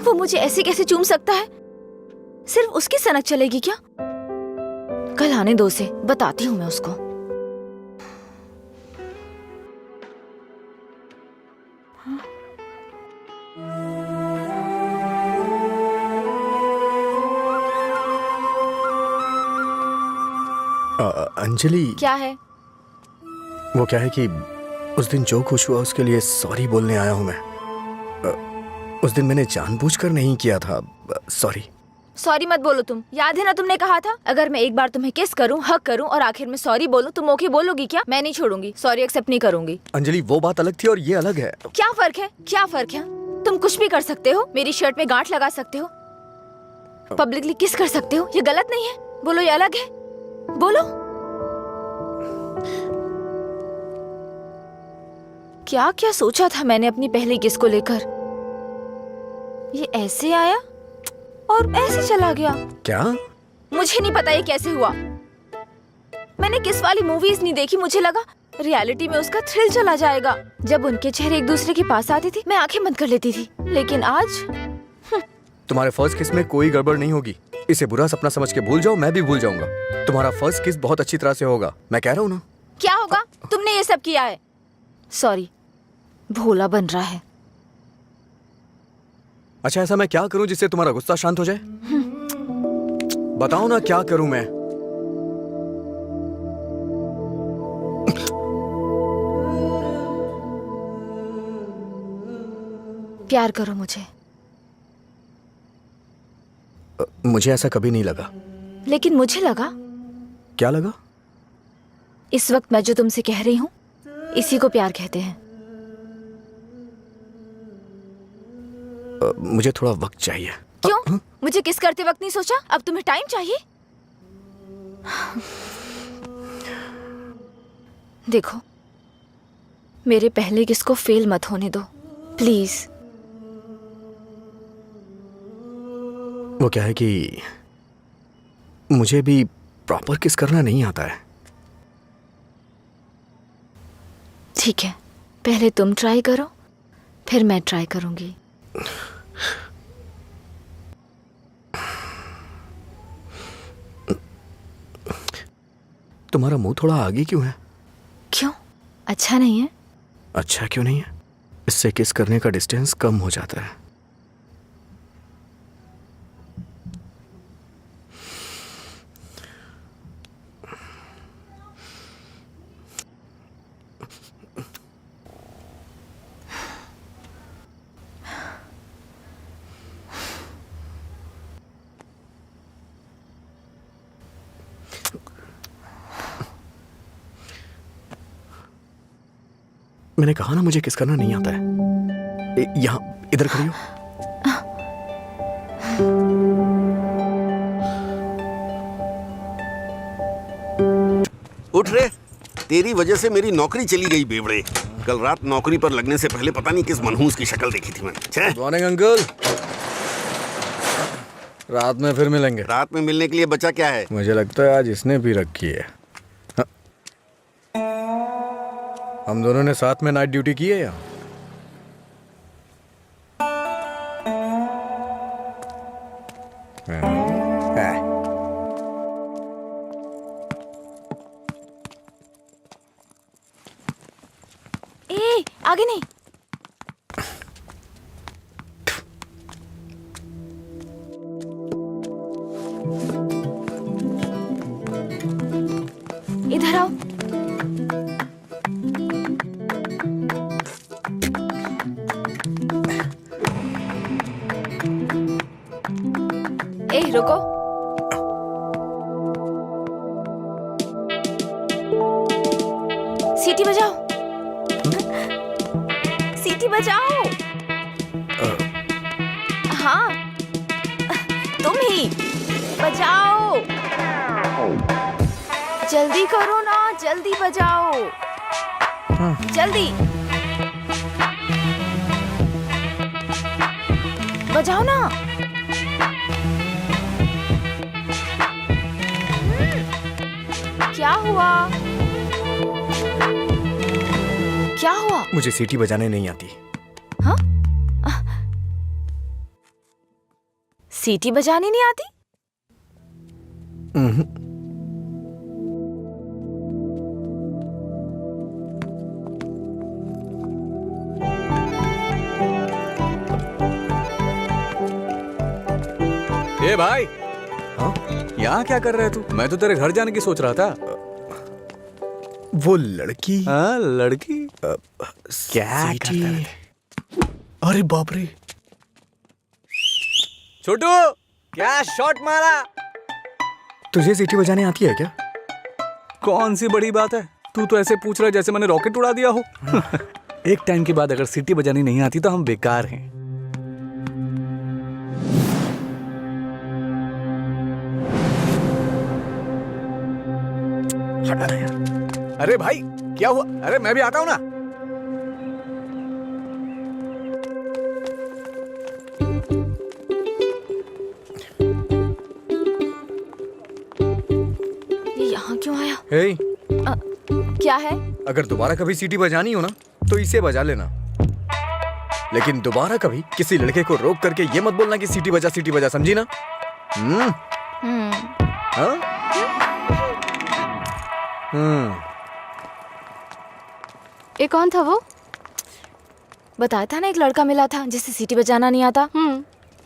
वो मुझे ऐसे कैसे चूम सकता है? सिर्फ उसकी सनक चलेगी क्या? कल आने दो उसे, बताती हूँ मैं उसको। अंजलि, क्या है? वो क्या है कि उस दिन जो कुछ हुआ उसके लिए सॉरी बोलने आया हूँ मैं। उस दिन मैंने जानबूझकर नहीं किया था। सॉरी। सॉरी मत बोलो तुम। याद है ना तुमने कहा था अगर मैं एक बार तुम्हें किस करूं, हक करूं और आखिर में सॉरी बोलूं, तुम ओके बोलोगी क्या? मैं नहीं छोड़ूंगी, सॉरी एक्सेप्ट नहीं करूंगी। अंजलि, वो बात अलग थी और ये अलग है। क्या फर्क है? क्या फर्क है? तुम कुछ भी कर सकते हो, मेरी शर्ट में गांठ लगा सकते हो, पब्लिकली किस कर सकते हो, ये गलत नहीं है? बोलो ये अलग है? बोलो। क्या क्या सोचा था मैंने अपनी पहली किस को लेकर? ये ऐसे आया और ऐसे चला गया। क्या? मुझे नहीं पता ये कैसे हुआ। मैंने किस वाली मूवीज नहीं देखी, मुझे लगा रियलिटी में उसका थ्रिल चला जाएगा। जब उनके चेहरे एक दूसरे के पास आते थे मैं आंखें बंद कर लेती थी, लेकिन आज तुम्हारे फर्स्ट किस में कोई गड़बड़ नहीं होगी। इसे बुरा सपना समझ के भूल जाओ, मैं भी भूल जाऊंगा। तुम्हारा फर्स्ट किस बहुत अच्छी तरह से होगा, मैं कह रहा हूँ ना। क्या होगा? तुमने ये सब किया है। सॉरी, भोला बन रहा है। अच्छा, ऐसा मैं क्या करूं जिससे तुम्हारा गुस्सा शांत हो जाए? बताओ ना, क्या करूं मैं? प्यार करो मुझे। मुझे ऐसा कभी नहीं लगा। लेकिन मुझे लगा। क्या लगा? इस वक्त मैं जो तुमसे कह रही हूँ इसी को प्यार कहते हैं। मुझे थोड़ा वक्त चाहिए। क्यों? मुझे किस करते वक्त नहीं सोचा? अब तुम्हें टाइम चाहिए? देखो, मेरे पहले किस को फेल मत होने दो प्लीज। वो क्या है कि मुझे भी प्रॉपर किस करना नहीं आता है। ठीक है, पहले तुम ट्राई करो, फिर मैं ट्राई करूंगी। तुम्हारा मुंह थोड़ा आगे क्यों है? क्यों? अच्छा नहीं है? अच्छा क्यों नहीं है? इससे किस करने का डिस्टेंस कम हो जाता है। मैंने कहा ना मुझे किस करना नहीं आता है। यहाँ इधर खड़ी हो। उठ रे, तेरी वजह से मेरी नौकरी चली गई बेवड़े। कल रात नौकरी पर लगने से पहले पता नहीं किस मनहूस की शक्ल देखी थी मैंने। Good morning uncle. रात में फिर मिलेंगे। रात में मिलने के लिए बचा क्या है? मुझे लगता है आज इसने भी रखी है। हाँ। हम दोनों ने साथ में नाइट ड्यूटी की है या? ए, आगे नहीं। इधर आओ। ए, रुको। सीटी बजाओ। सीटी बजाओ। हाँ, तुम ही बजाओ। जल्दी करो ना, जल्दी बजाओ। जल्दी बजाओ ना। क्या हुआ? क्या हुआ? मुझे सीटी बजाने नहीं आती। हाँ? सीटी बजानी नहीं आती? ए भाई, हाँ? यहाँ क्या कर रहे तू? मैं तो तेरे घर जाने की सोच रहा था। वो लड़की हाँ, लड़की क्या करता है? अरे बाप रे, छोटू, क्या शॉट मारा? तुझे सीटी बजाने आती है क्या? कौन सी बड़ी बात है? तू तो ऐसे पूछ रहा है जैसे मैंने रॉकेट उड़ा दिया हो। एक टाइम के बाद अगर सीटी बजानी नहीं आती तो हम बेकार हैं। हटना यार। अरे भाई, क्या हुआ? अरे मैं भी आता हूँ ना। ये यहाँ क्यों आया? हे, क्या है? अगर दोबारा कभी सीटी बजानी हो ना तो इसे बजा लेना, लेकिन दोबारा कभी किसी लड़के को रोक करके ये मत बोलना कि सीटी बजा, समझी ना? हाँ? ये कौन था वो? बताया था ना, एक लड़का मिला था जिसे सीटी बजाना नहीं आता।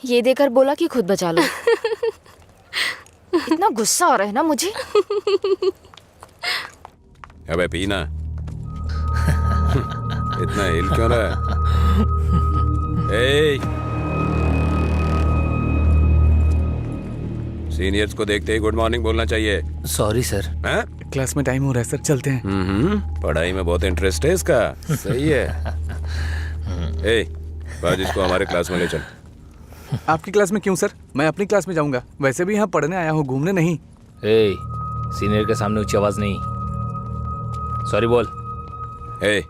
ये देकर बोला कि खुद बजा लो। इतना गुस्सा आ रहा है ना मुझे। अबे पीना। इतना हिल क्यों रहा है? ए, सीनियर्स को देखते ही गुड मॉर्निंग बोलना चाहिए। Sorry sir. हैं? क्लास में टाइम हो रहा है सर, चलते हैं। पढ़ाई में बहुत इंटरेस्ट है इसका। सही है। ए, आज इसको हमारे क्लास में ले चल। आपकी क्लास में क्यों सर? मैं अपनी क्लास में जाऊंगा। वैसे भी यहाँ पढ़ने आया हूँ, घूमने नहीं। ए, सीनियर के सामने ऊंची आवाज नहीं। सॉरी बोल। ए,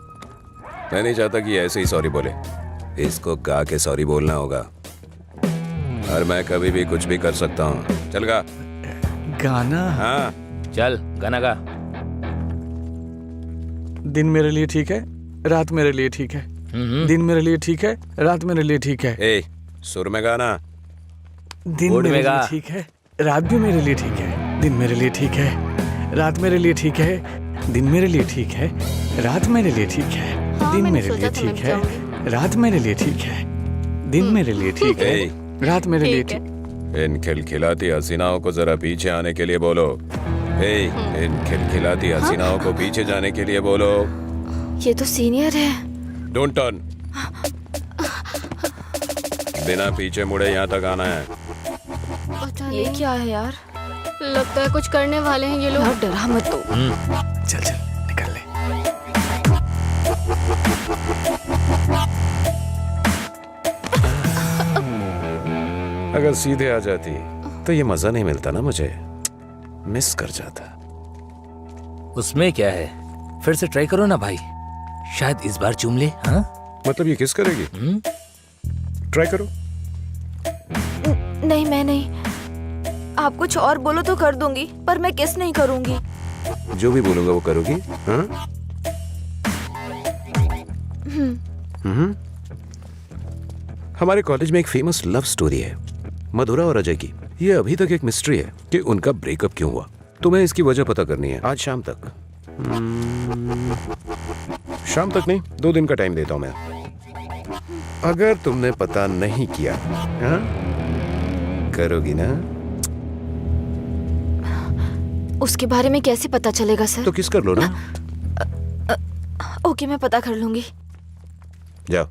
मैं नहीं चाहता कि ऐसे ही सॉरी बोले। इसको गा के सॉरी बोलना होगा। और मैं कभी भी कुछ भी कर सकता हूँ। चल गा। गाना? हाँ। चल गाना गा। दिन मेरे लिए ठीक है, रात मेरे लिए ठीक है। दिन मेरे लिए ठीक है, रात मेरे लिए ठीक है। ए, सुर में गाना। दिन बोर्ड मेरे में लिए गा। ठीक है, रात भी मेरे लिए ठीक है। दिन मेरे लिए ठीक है, रात मेरे लिए ठीक है। दिन मेरे लिए ठीक है, रात मेरे लिए ठीक है। हाँ, दिन मैंने मेरे सोचा लिए था मैं ठीक भी है, जाऊंगी। रात मेरे लिए ठीक है। दिन मेरे लिए ठीक है, ए, रात मेरे लिए ठीक है। ठीक। इन खिलखिलाती हसीनाओं को जरा पीछे आने के लिए बोलो। ए, इन खिलखिलाती हसीनाओं को पीछे जाने के लिए बोलो। ये तो सीनियर है। Don't turn. बिना पीछे मुड़े यहाँ तक आना है। पता ये नहीं, क्या है यार? लगता है कुछ करने वाले हैं ये लोग। यार डरा मत तू। चल चल निकल ले। अगर सीधे आ जाती तो ये मजा नहीं मिलता ना मुझे। मिस कर जाता। उसमें क्या है, फिर से ट्राई करो ना भाई, शायद इस बार चूम ले। हाँ? मतलब ये किस करेगी? ट्राई करो। नहीं, मैं नहीं। आप कुछ और बोलो तो कर दूंगी, पर मैं किस नहीं करूंगी। जो भी बोलूंगा वो करोगी? हाँ? हमारे कॉलेज में एक फेमस लव स्टोरी है, मधुरा और अजय की। ये अभी तक एक मिस्ट्री है कि उनका ब्रेकअप क्यों हुआ। तुम्हें इसकी वजह पता करनी है आज शाम तक। शाम तक नहीं, 2 दिन का टाइम देता हूं मैं। अगर तुमने पता नहीं किया, हाँ? करोगी ना? उसके बारे में कैसे पता चलेगा सर? तो किस कर लो ना। ओके, मैं पता कर लूंगी। जाओ।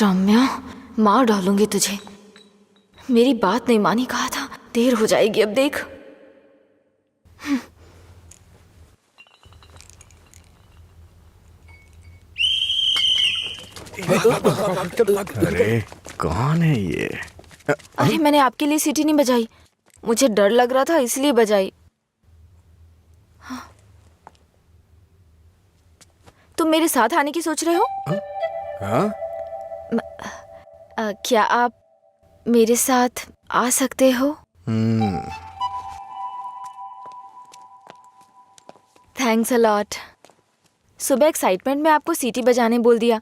रम्या, मार डालूंगी तुझे। मेरी बात नहीं मानी, कहा था। देर हो जाएगी अब देख। अरे कौन है ये? अरे मैंने आपके लिए सीटी नहीं बजाई, मुझे डर लग रहा था इसलिए बजाई। हाँ। तुम मेरे साथ आने की सोच रहे हो? हाँ? क्या आप मेरे साथ आ सकते हो? Thanks a lot. सुबह एक्साइटमेंट में आपको सीटी बजाने बोल दिया,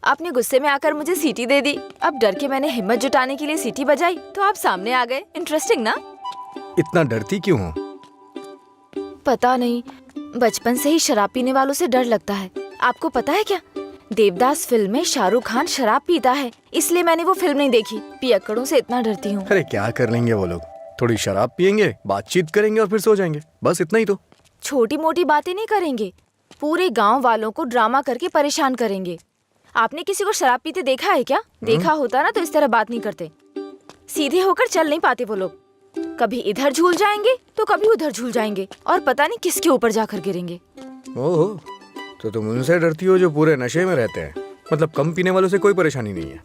आपने गुस्से में आकर मुझे सीटी दे दी। अब डर के मैंने हिम्मत जुटाने के लिए सीटी बजाई तो आप सामने आ गए। इंटरेस्टिंग ना? इतना डरती क्यों हो? पता नहीं, बचपन से ही शराब पीने वालों से डर लगता है। आपको पता है क्या, देवदास फिल्म में शाहरुख खान शराब पीता है, इसलिए मैंने वो फिल्म नहीं देखी। पियक्कड़ों से इतना डरती हूँ। अरे क्या कर लेंगे वो लोग, थोड़ी शराब पियेंगे, बातचीत करेंगे और फिर सो जाएंगे, बस इतना ही तो। छोटी मोटी बातें नहीं करेंगे, पूरे गांव वालों को ड्रामा करके परेशान करेंगे। आपने किसी को शराब पीते देखा है क्या? देखा होता ना तो इस तरह बात नहीं करते। सीधे होकर चल नहीं पाते वो लोग, कभी इधर झूल जाएंगे तो कभी उधर झूल जाएंगे और पता नहीं किसके ऊपर जाकर गिरेंगे। ओहो, तो तुम उनसे डरती हो जो पूरे नशे में रहते हैं। मतलब कम पीने वालों से कोई परेशानी नहीं है।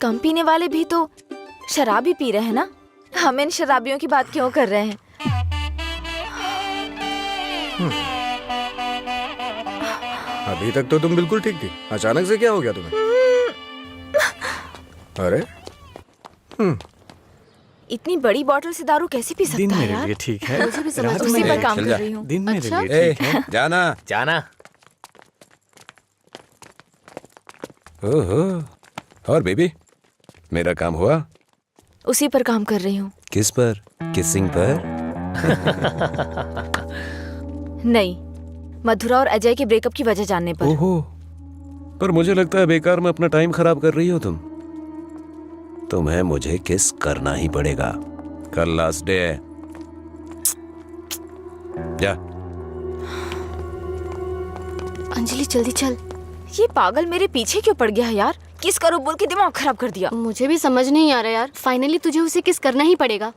कम पीने वाले भी तो शराब ही पी रहे हैं ना, हम इन शराबियों की बात क्यों कर रहे हैं? अभी तक तो तुम बिल्कुल ठीक थी, अचानक से क्या हो गया तुम्हें? अरे इतनी बड़ी बोतल से दारू कैसे पी दिन सकता है मेरे यार? लिए ठीक है, मुझे भी समझ रात नहीं उसी मेरे पर काम चल कर जा। रही हूँ। दिन मेरे अच्छा? लिए ए, ठीक है। जाना। जाना। ओहो, और बेबी, मेरा काम हुआ? उसी पर काम कर रही हूँ। किस पर? किसिंग पर? नहीं, मधुरा और अजय के ब्रेकअप की वजह जानने पर। ओहो, पर मुझे लगता है बेकार में अपना टाइम खराब कर रही हो तुम। तुम्हें मुझे किस करना ही पड़ेगा, कल लास्ट डे है। जा। अंजलि जल्दी चल। ये पागल मेरे पीछे क्यों पड़ गया है यार? किस करो बोल के दिमाग खराब कर दिया। मुझे भी समझ नहीं आ रहा यार, फाइनली तुझे उसे किस करना ही पड़ेगा।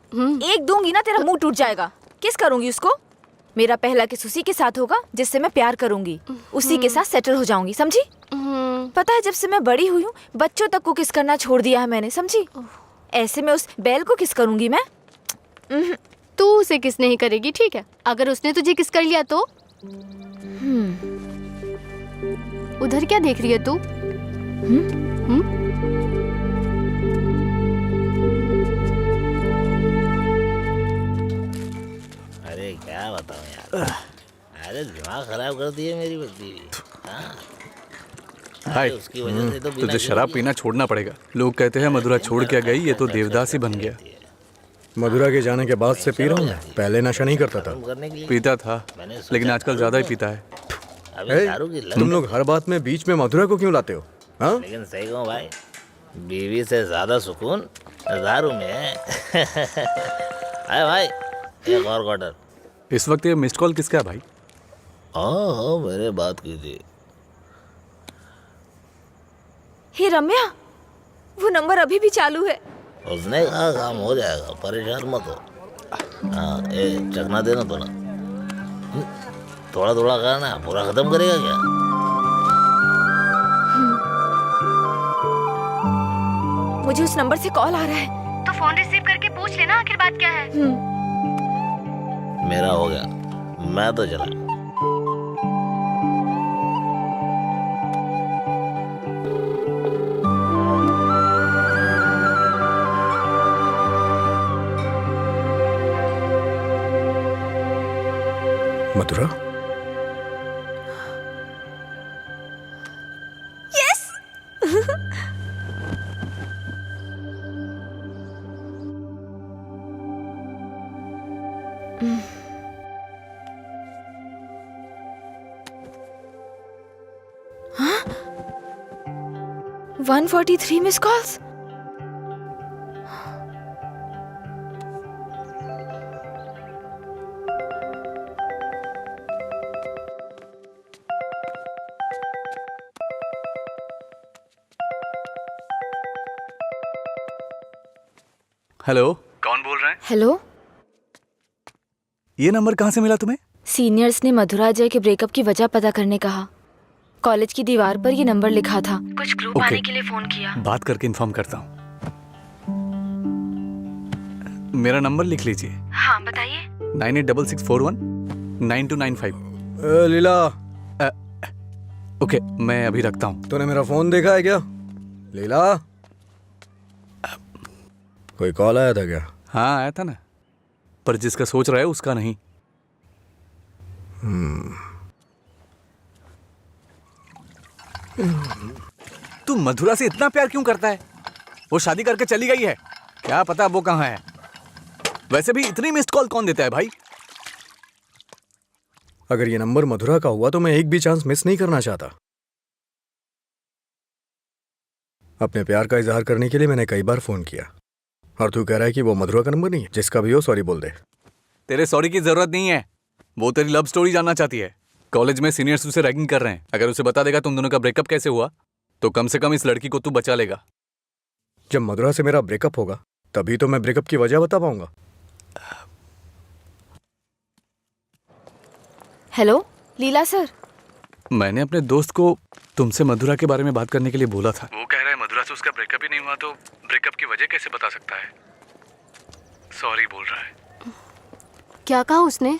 एक दूंगी ना तेरा मुंह टूट जाएगा। किस करूंगी उसको? मेरा पहला किस उसी के साथ होगा जिससे मैं प्यार करूंगी, उसी के साथ सेटल हो जाऊंगी, समझी? पता है जब से मैं बड़ी हुई हूँ बच्चों तक को किस करना छोड़ दिया है मैंने, समझी? ऐसे में उस बैल को किस करूंगी मैं? तू उसे किस नहीं करेगी, ठीक है? अगर उसने तुझे किस कर लिया तो? उधर क्या देख रही है तू? अरे क्या बताऊं यार, अरे दिमाग खराब कर दिए मेरी बच्ची। हाय, उसकी वजह से तो बिना तुझे शराब पीना छोड़ना पड़ेगा। लोग कहते हैं मधुरा छोड़ के गई, ये तो देवदास ही बन गया। मधुरा के जाने के बाद से पी रहा हूँ मैं, पहले नशा नहीं करता था। करने के लिए पीता था, लेकिन आजकल ज्यादा ही पीता है। अभी ए, दारू की लत। तुम लोग हर बात में बीच में मधुरा को क्यों लाते हो? हाँ? लेकिन सही कहूँ भाई, बीवी से ज्यादा सुकून दारू में है। अरे भाई, एक और क्वार्टर। इस वक्त ये मिस्ड कॉल किसका है भाई? हाँ मैंने बात की थी। हे रम्या, वो नंबर अभी भी चालू है। उसने कहा काम हो जाएगा, परेशान मत हो। हाँ, चखना देना थोड़ा। थोड़ा थोड़ा खाना, पूरा खत्म करेगा क्या? मुझे उस नंबर से कॉल आ रहा है। तो फोन रिसीव करके पूछ लेना आखिर बात क्या है। मेरा हो गया, मैं तो चला। मधुरा? हाँ? 143 मिस कॉल्स। हेलो, कौन बोल रहे हैं? हेलो, ये नंबर कहाँ से मिला तुम्हें? सीनियर्स ने मधुरा अजय के ब्रेकअप की वजह पता करने कहा। कॉलेज की दीवार पर ये नंबर लिखा था। कुछ ग्रुप ओके। आने के लिए फोन किया। बात करके इन्फॉर्म करता हूँ। मेरा नंबर लिख लीजिए। हाँ बताइए। 9866419295। लीला, ओके, मैं अभी रखता हूँ। तूने मेरा फोन देखा है क्या? लीला, कोई कॉल आया था क्या? हाँ आया था ना, पर जिसका सोच रहा है उसका नहीं। तू मधुरा से इतना प्यार क्यों करता है? वो शादी करके चली गई है, क्या पता वो कहाँ है। वैसे भी इतनी मिस्ड कॉल कौन देता है भाई? अगर ये नंबर मधुरा का हुआ तो मैं एक भी चांस मिस नहीं करना चाहता। अपने प्यार का इजहार करने के लिए मैंने कई बार फोन किया, और तू कह रहा है कि वो मधुरा का नंबर नहीं है? जिसका भी हो सॉरी बोल दे। तेरे सॉरी की जरूरत नहीं है, वो तेरी लव स्टोरी जानना चाहती है। कॉलेज में सीनियर्स उसे रैगिंग कर रहे हैं, अगर उसे बता देगा तुम दोनों का ब्रेकअप कैसे हुआ तो कम से कम इस लड़की को तू बचा लेगा। जब मधुरा से मेरा ब्रेकअप होगा तभी तो मैं ब्रेकअप की वजह बता पाऊंगा। हेलो लीला सर। मैंने अपने दोस्त को तुमसे मधुरा के बारे में बात करने के लिए बोला था। वो कह रहा है मधुरा से उसका ब्रेकअप ही नहीं हुआ तो ब्रेकअप की वजह कैसे बता सकता है। सॉरी बोल रहा है। क्या कहा उसने?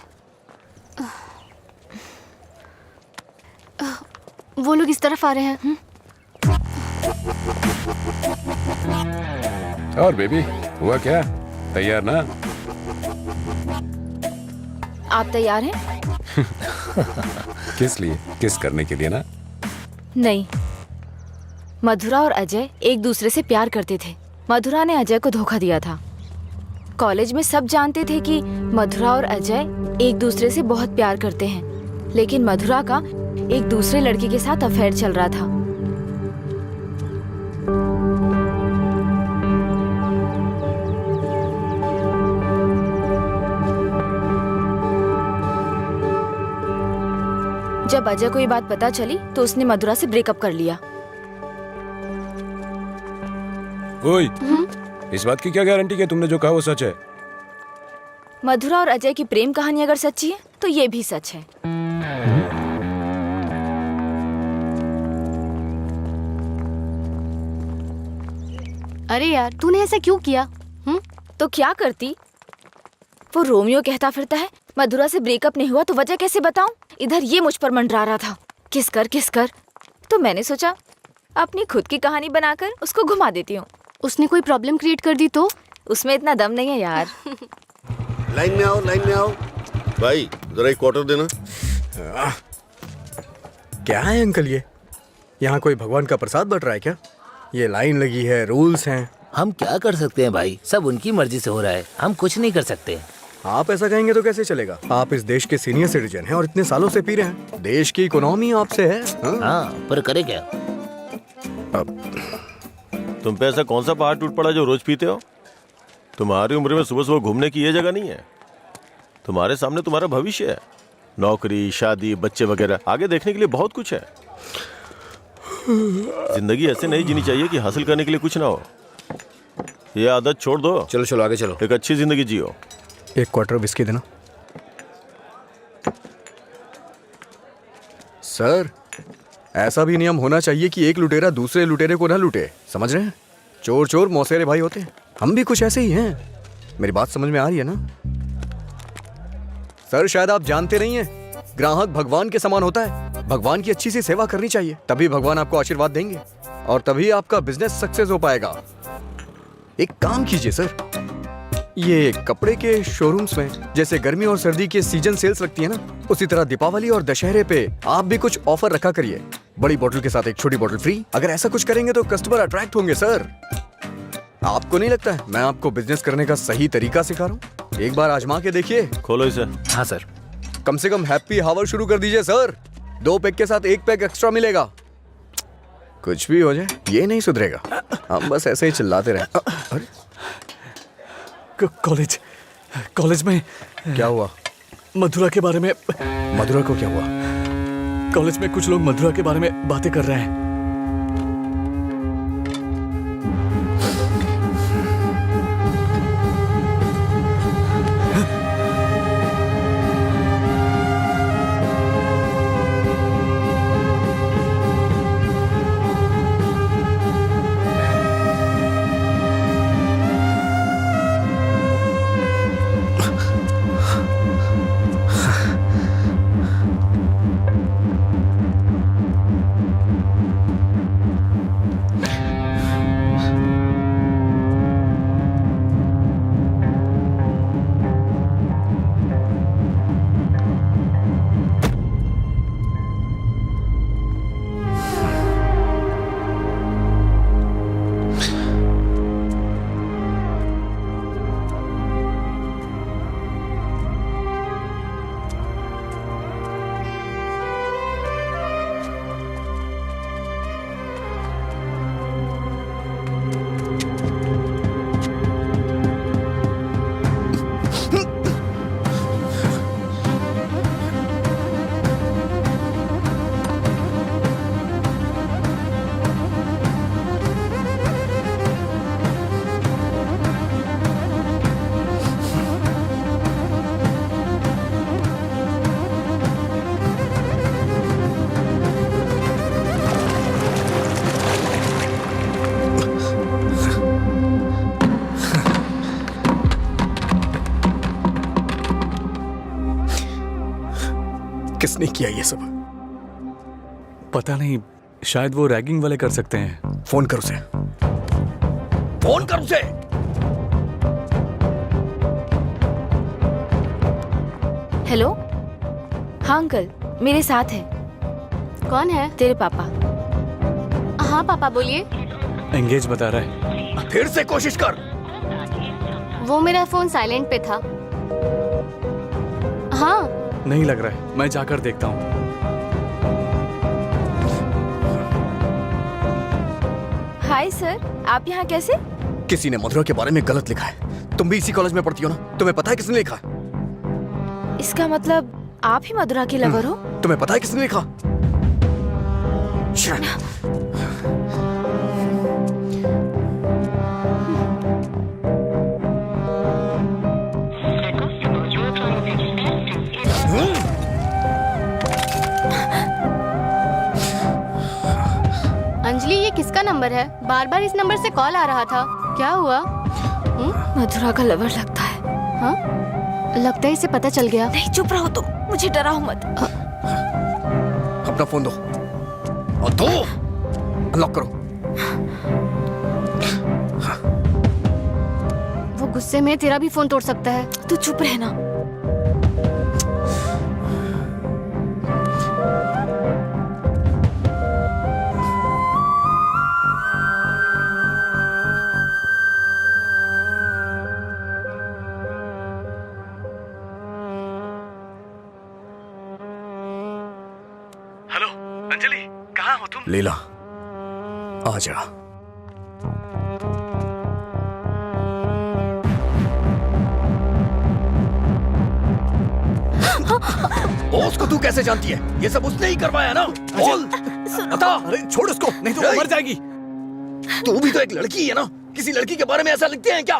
वो लोग इस तरफ आ रहे हैं। और बेबी हुआ क्या? तैयार ना? आप तैयार हैं? किस लिए? किस करने के लिए ना? नहीं, मधुरा और अजय एक दूसरे से प्यार करते थे। मधुरा ने अजय को धोखा दिया था। कॉलेज में सब जानते थे कि मधुरा और अजय एक दूसरे से बहुत प्यार करते हैं, लेकिन मधुरा का एक दूसरे लड़के के साथ अफेयर चल रहा था। जब अजय को ये बात पता चली तो उसने मधुरा से ब्रेकअप कर लिया। ओए, इस बात की क्या गारंटी कि तुमने जो कहा वो सच है? मधुरा और अजय की प्रेम कहानी अगर सच्ची है तो ये भी सच है। अरे यार तूने ऐसा क्यों किया? तो क्या करती? वो रोमियो कहता फिरता है मधुरा से ब्रेकअप नहीं हुआ तो वजह कैसे बताऊं? इधर ये मुझ पर मंडरा रहा था किस कर। तो मैंने सोचा अपनी खुद की कहानी बनाकर उसको घुमा देती हूँ। उसने कोई प्रॉब्लम क्रिएट कर दी तो? उसमें इतना दम नहीं है यार। लाइन में आओ भाई, जरा एक क्वार्टर देना। क्या है अंकल ये? यहाँ कोई भगवान का प्रसाद बट रहा है क्या? ये लाइन लगी है, रूल्स हैं। हम क्या कर सकते हैं भाई, सब उनकी मर्जी से हो रहा है, हम कुछ नहीं कर सकते। आप ऐसा कहेंगे तो कैसे चलेगा? आप इस देश के सीनियर सिटीजन हैं और इतने सालों से पी रहे हैं। देश की इकोनॉमी आपसे है। हाँ पर करे क्या? तुम पे ऐसा कौन सा पहाड़ टूट पड़ा जो रोज पीते हो? तुम्हारी उम्र में सुबह सुबह घूमने की ये जगह नहीं है। तुम्हारे सामने तुम्हारा भविष्य है, नौकरी, शादी, बच्चे वगैरह। आगे देखने के लिए बहुत कुछ है। जिंदगी ऐसे नहीं जीनी चाहिए कि हासिल करने के लिए कुछ ना हो। ये आदत छोड़ दो। चलो आगे चलो। एक अच्छी जिंदगी जियो। एक क्वार्टर विस्की देना। सर, ऐसा भी नियम होना चाहिए कि एक लुटेरा दूसरे लुटेरे को ना लूटे। समझ रहे हैं? चोर चोर मौसेरे भाई होते हैं। हम भी कुछ ऐसे ही हैं। मेरी बात समझ में आ रही है ना? सर शायद आप जानते नहीं हैं, ग्राहक भगवान के समान होता है। भगवान की अच्छी सी सेवा करनी चाहिए, तभी भगवान आपको आशीर्वाद देंगे और तभी आपका बिजनेस सक्सेस हो पाएगा। एक काम कीजिए सर, ये कपड़े के शोरूम्स में जैसे गर्मी और सर्दी के सीजन सेल्स लगती है ना, उसी तरह दीपावली और दशहरे पे आप भी कुछ ऑफर रखा करिए। बड़ी बोतल के साथ एक छोटी बोतल फ्री। अगर ऐसा कुछ करेंगे तो कस्टमर अट्रैक्ट होंगे। सर, आपको नहीं लगता है मैं आपको बिजनेस करने का सही तरीका सिखा रहा हूँ? एक बार आजमा के देखिए। खोलो इसे। हाँ सर। कम से कम हैप्पी हावर शुरू कर दीजिए सर। 2 पैक के साथ 1 पैक एक्स्ट्रा मिलेगा। कुछ भी हो जाए ये नहीं सुधरेगा। हम बस ऐसे ही चिल्लाते रहे। अरे कॉलेज में क्या हुआ? मधुरा के बारे में। मधुरा को क्या हुआ? कॉलेज में कुछ लोग मधुरा के बारे में बातें कर रहे हैं। किसने किया ये सब? पता नहीं, शायद वो रैगिंग वाले कर सकते हैं। फोन कर उसे, फोन कर उसे। हेलो, हाँ अंकल, मेरे साथ है। कौन है? तेरे पापा। हाँ पापा बोलिए। एंगेज बता रहा है। फिर से कोशिश कर। वो मेरा फोन साइलेंट पे था। हाँ नहीं लग रहा है, मैं जाकर देखता हूँ। हाय सर, आप यहाँ कैसे? किसी ने मधुरा के बारे में गलत लिखा है। तुम भी इसी कॉलेज में पढ़ती हो ना? तुम्हें पता है किसने लिखा? इसका मतलब आप ही मधुरा के लवर हो? तुम्हें पता है किसने लिखा? अंजलि, ये किसका नंबर है? बार बार इस नंबर से कॉल आ रहा था। क्या हुआ? मधुरा का लवर लगता है। हाँ, लगता है इसे पता चल गया। नहीं, चुप रहो तुम, मुझे डराओ मत। अपना फोन दो और दो, अनलॉक करो। वो गुस्से में तेरा भी फोन तोड़ सकता है। तू चुप रहना। हेलो अंजलि, कहाँ हो तुम? लीला, आ जा। उसको तू कैसे जानती है? ये सब उसने ही करवाया ना? बोल, बता। अरे छोड़ उसको, नहीं तो वो मर जाएगी। तू भी तो एक लड़की है ना? किसी लड़की के बारे में ऐसा लिखते हैं क्या?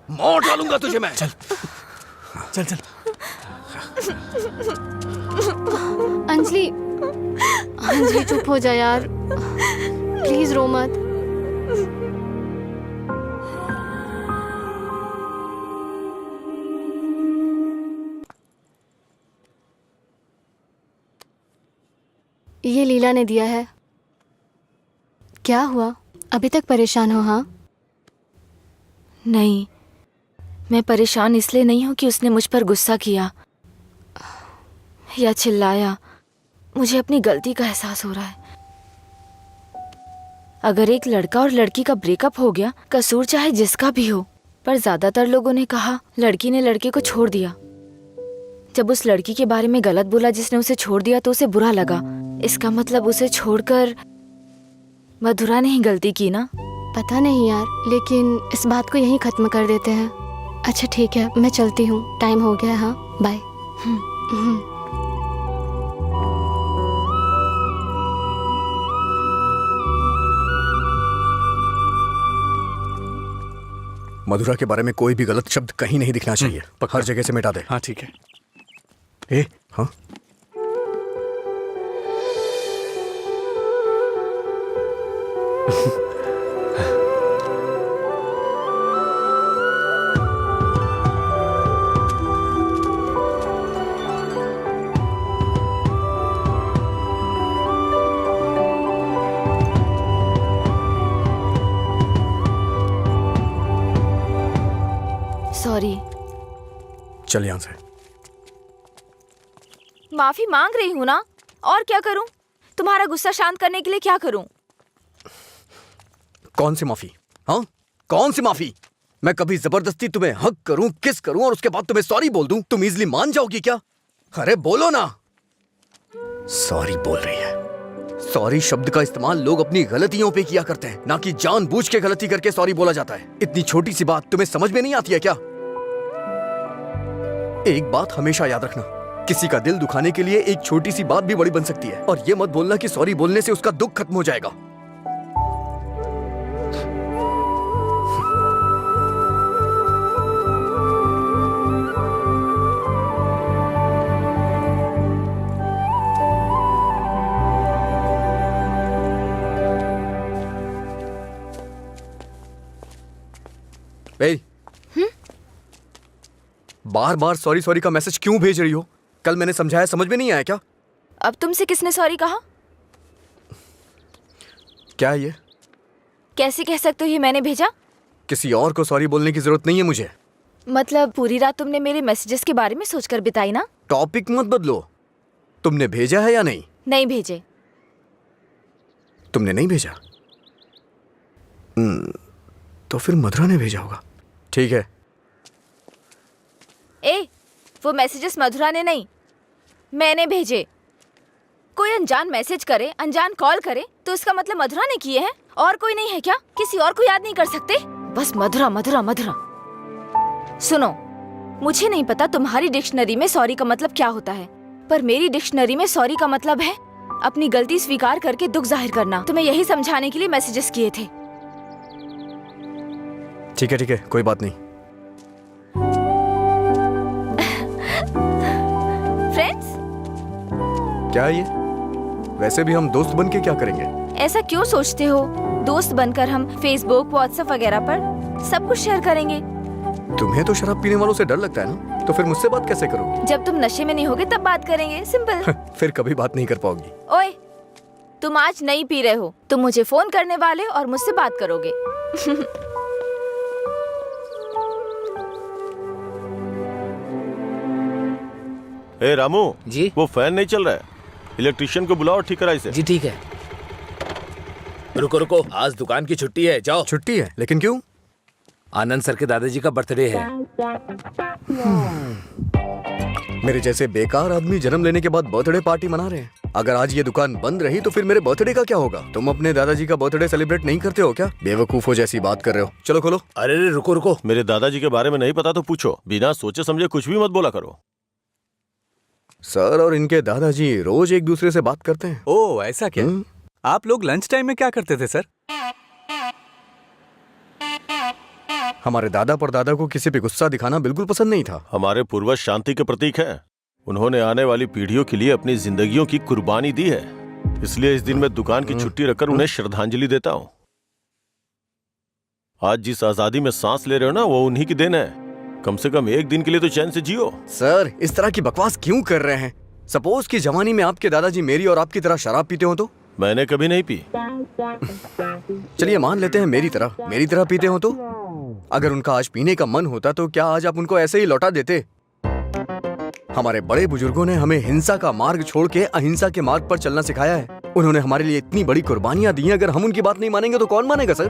मार डालूंगा तुझे मैं। चल चल चल। अंजलि, अंजलि चुप हो जा यार, प्लीज रो मत। ये लीला ने दिया है। क्या हुआ, अभी तक परेशान हो? हाँ नहीं, मैं परेशान इसलिए नहीं हूँ कि उसने मुझ पर गुस्सा किया या चिल्लाया। मुझे अपनी गलती का एहसास हो रहा है। अगर एक लड़का और लड़की का ब्रेकअप हो गया, कसूर चाहे जिसका भी हो, पर ज्यादातर लोगों ने कहा लड़की ने लड़के को छोड़ दिया। जब उस लड़की के बारे में गलत बोला जिसने उसे छोड़ दिया तो उसे बुरा लगा। इसका मतलब उसे छोड़कर मधुरा ने ही गलती की ना? पता नहीं यार, लेकिन इस बात को यहीं खत्म कर देते हैं। अच्छा ठीक है, मैं चलती हूँ, टाइम हो गया। हाँ बाय। मधुरा के बारे में कोई भी गलत शब्द कहीं नहीं दिखना चाहिए। हर जगह से मिटा दे। हाँ ठीक है। ए, हाँ सॉरी। चल यहाँ से। माफी मांग रही हूँ ना, और क्या करूँ? तुम्हारा गुस्सा शांत करने के लिए क्या करूँ? कौन सी माफी? हाँ, कौन सी माफी? मैं कभी जबरदस्ती तुम्हें हक करूं, किस करूं और उसके बाद तुम्हें सॉरी बोल दूं? तुम इजीली मान जाओगी क्या? अरे बोलो ना। सॉरी बोल रही है। सॉरी शब्द का इस्तेमाल लोग अपनी गलतियों पे किया करते हैं, ना कि जानबूझ के गलती करके सॉरी बोला जाता है। इतनी छोटी सी बात तुम्हें समझ में नहीं आती है क्या? एक बात हमेशा याद रखना, किसी का दिल दुखाने के लिए एक छोटी सी बात भी बड़ी बन सकती है। और ये मत बोलना कि सॉरी बोलने से उसका दुख खत्म हो जाएगा। बार बार सॉरी सॉरी का मैसेज क्यों भेज रही हो? कल मैंने समझाया, समझ में नहीं आया क्या? अब तुमसे किसने सॉरी कहा? क्या है ये? कैसे कह सकते हो ये मैंने भेजा? किसी और को सॉरी बोलने की जरूरत नहीं है मुझे। मतलब पूरी रात तुमने मेरे मैसेजेस के बारे में सोचकर बिताई ना? टॉपिक मत बदलो। तुमने भेजा है या नहीं? नहीं भेजे। तुमने नहीं भेजा? तो फिर मधुरा ने भेजा होगा। ठीक है। ए, वो मैसेजेस मधुरा ने नहीं, मैंने भेजे। कोई अनजान मैसेज करे, अनजान कॉल करे तो इसका मतलब मधुरा ने किए हैं? और कोई नहीं है क्या? किसी और को याद नहीं कर सकते? बस मधुरा मधुरा मधुरा। सुनो, मुझे नहीं पता तुम्हारी डिक्शनरी में सॉरी का मतलब क्या होता है, पर मेरी डिक्शनरी में सॉरी का मतलब है अपनी गलती स्वीकार करके दुख जाहिर करना। तुम्हें यही समझाने के लिए मैसेजेस किए थे। ठीक है, कोई बात नहीं। फ्रेंड्स? क्या है ये? वैसे भी हम दोस्त बन के क्या करेंगे? ऐसा क्यों सोचते हो? दोस्त बनकर हम फेसबुक, व्हाट्सएप वगैरह पर सब कुछ शेयर करेंगे। तुम्हें तो शराब पीने वालों से डर लगता है ना, तो फिर मुझसे बात कैसे करोगी? जब तुम नशे में नहीं होगे तब बात करेंगे, सिंपल। फिर कभी बात नहीं कर पाओगी। ओए, तुम आज नहीं पी रहे हो, तुम मुझे फोन करने वाले और मुझसे बात करोगे। ए रामू जी? वो फैन नहीं चल रहा है, इलेक्ट्रिशियन को बुलाओ, ठीक करा इसे। जी ठीक है। रुको रुको, आज दुकान की छुट्टी है, जाओ। छुट्टी है? लेकिन क्यों? आनंद सर के दादाजी का बर्थडे है। मेरे जैसे बेकार आदमी जन्म लेने के बाद बर्थडे पार्टी मना रहे हैं। अगर आज ये दुकान बंद रही तो फिर मेरे बर्थडे का क्या होगा? तुम अपने दादाजी का बर्थडे सेलिब्रेट नहीं करते हो क्या? बेवकूफों जैसी बात कर रहे हो। चलो खोलो। अरे रे, रुको रुको। मेरे दादाजी के बारे में नहीं पता तो पूछो, बिना सोचे समझे कुछ भी मत बोला करो। सर और इनके दादाजी रोज एक दूसरे से बात करते हैं। ओह, ऐसा क्या? आप लोग लंच टाइम में क्या करते थे सर? हमारे दादा परदादा को किसी पे गुस्सा दिखाना बिल्कुल पसंद नहीं था। हमारे पूर्वज शांति के प्रतीक हैं। उन्होंने आने वाली पीढ़ियों के लिए अपनी जिंदगियों की कुर्बानी दी है, इसलिए इस दिन मैं दुकान की छुट्टी रखकर उन्हें श्रद्धांजलि देता हूँ। आज जिस आजादी में सांस ले रहे हो ना, वो उन्हीं की देन है। कम से कम एक दिन के लिए तो चैन से जियो। सर, इस तरह की बकवास क्यों कर रहे हैं? सपोज कि जवानी में आपके दादाजी मेरी और आपकी तरह शराब पीते हो तो? मैंने कभी नहीं पी। चलिए मान लेते हैं मेरी तरह पीते हो तो? अगर उनका आज पीने का मन होता तो क्या आज आप उनको ऐसे ही लौटा देते? हमारे बड़े बुजुर्गों ने हमें हिंसा का मार्ग छोड़ के अहिंसा के मार्ग पर चलना सिखाया है। उन्होंने हमारे लिए इतनी बड़ी कुर्बानियां दी हैं, अगर हम उनकी बात नहीं मानेंगे तो कौन मानेगा सर?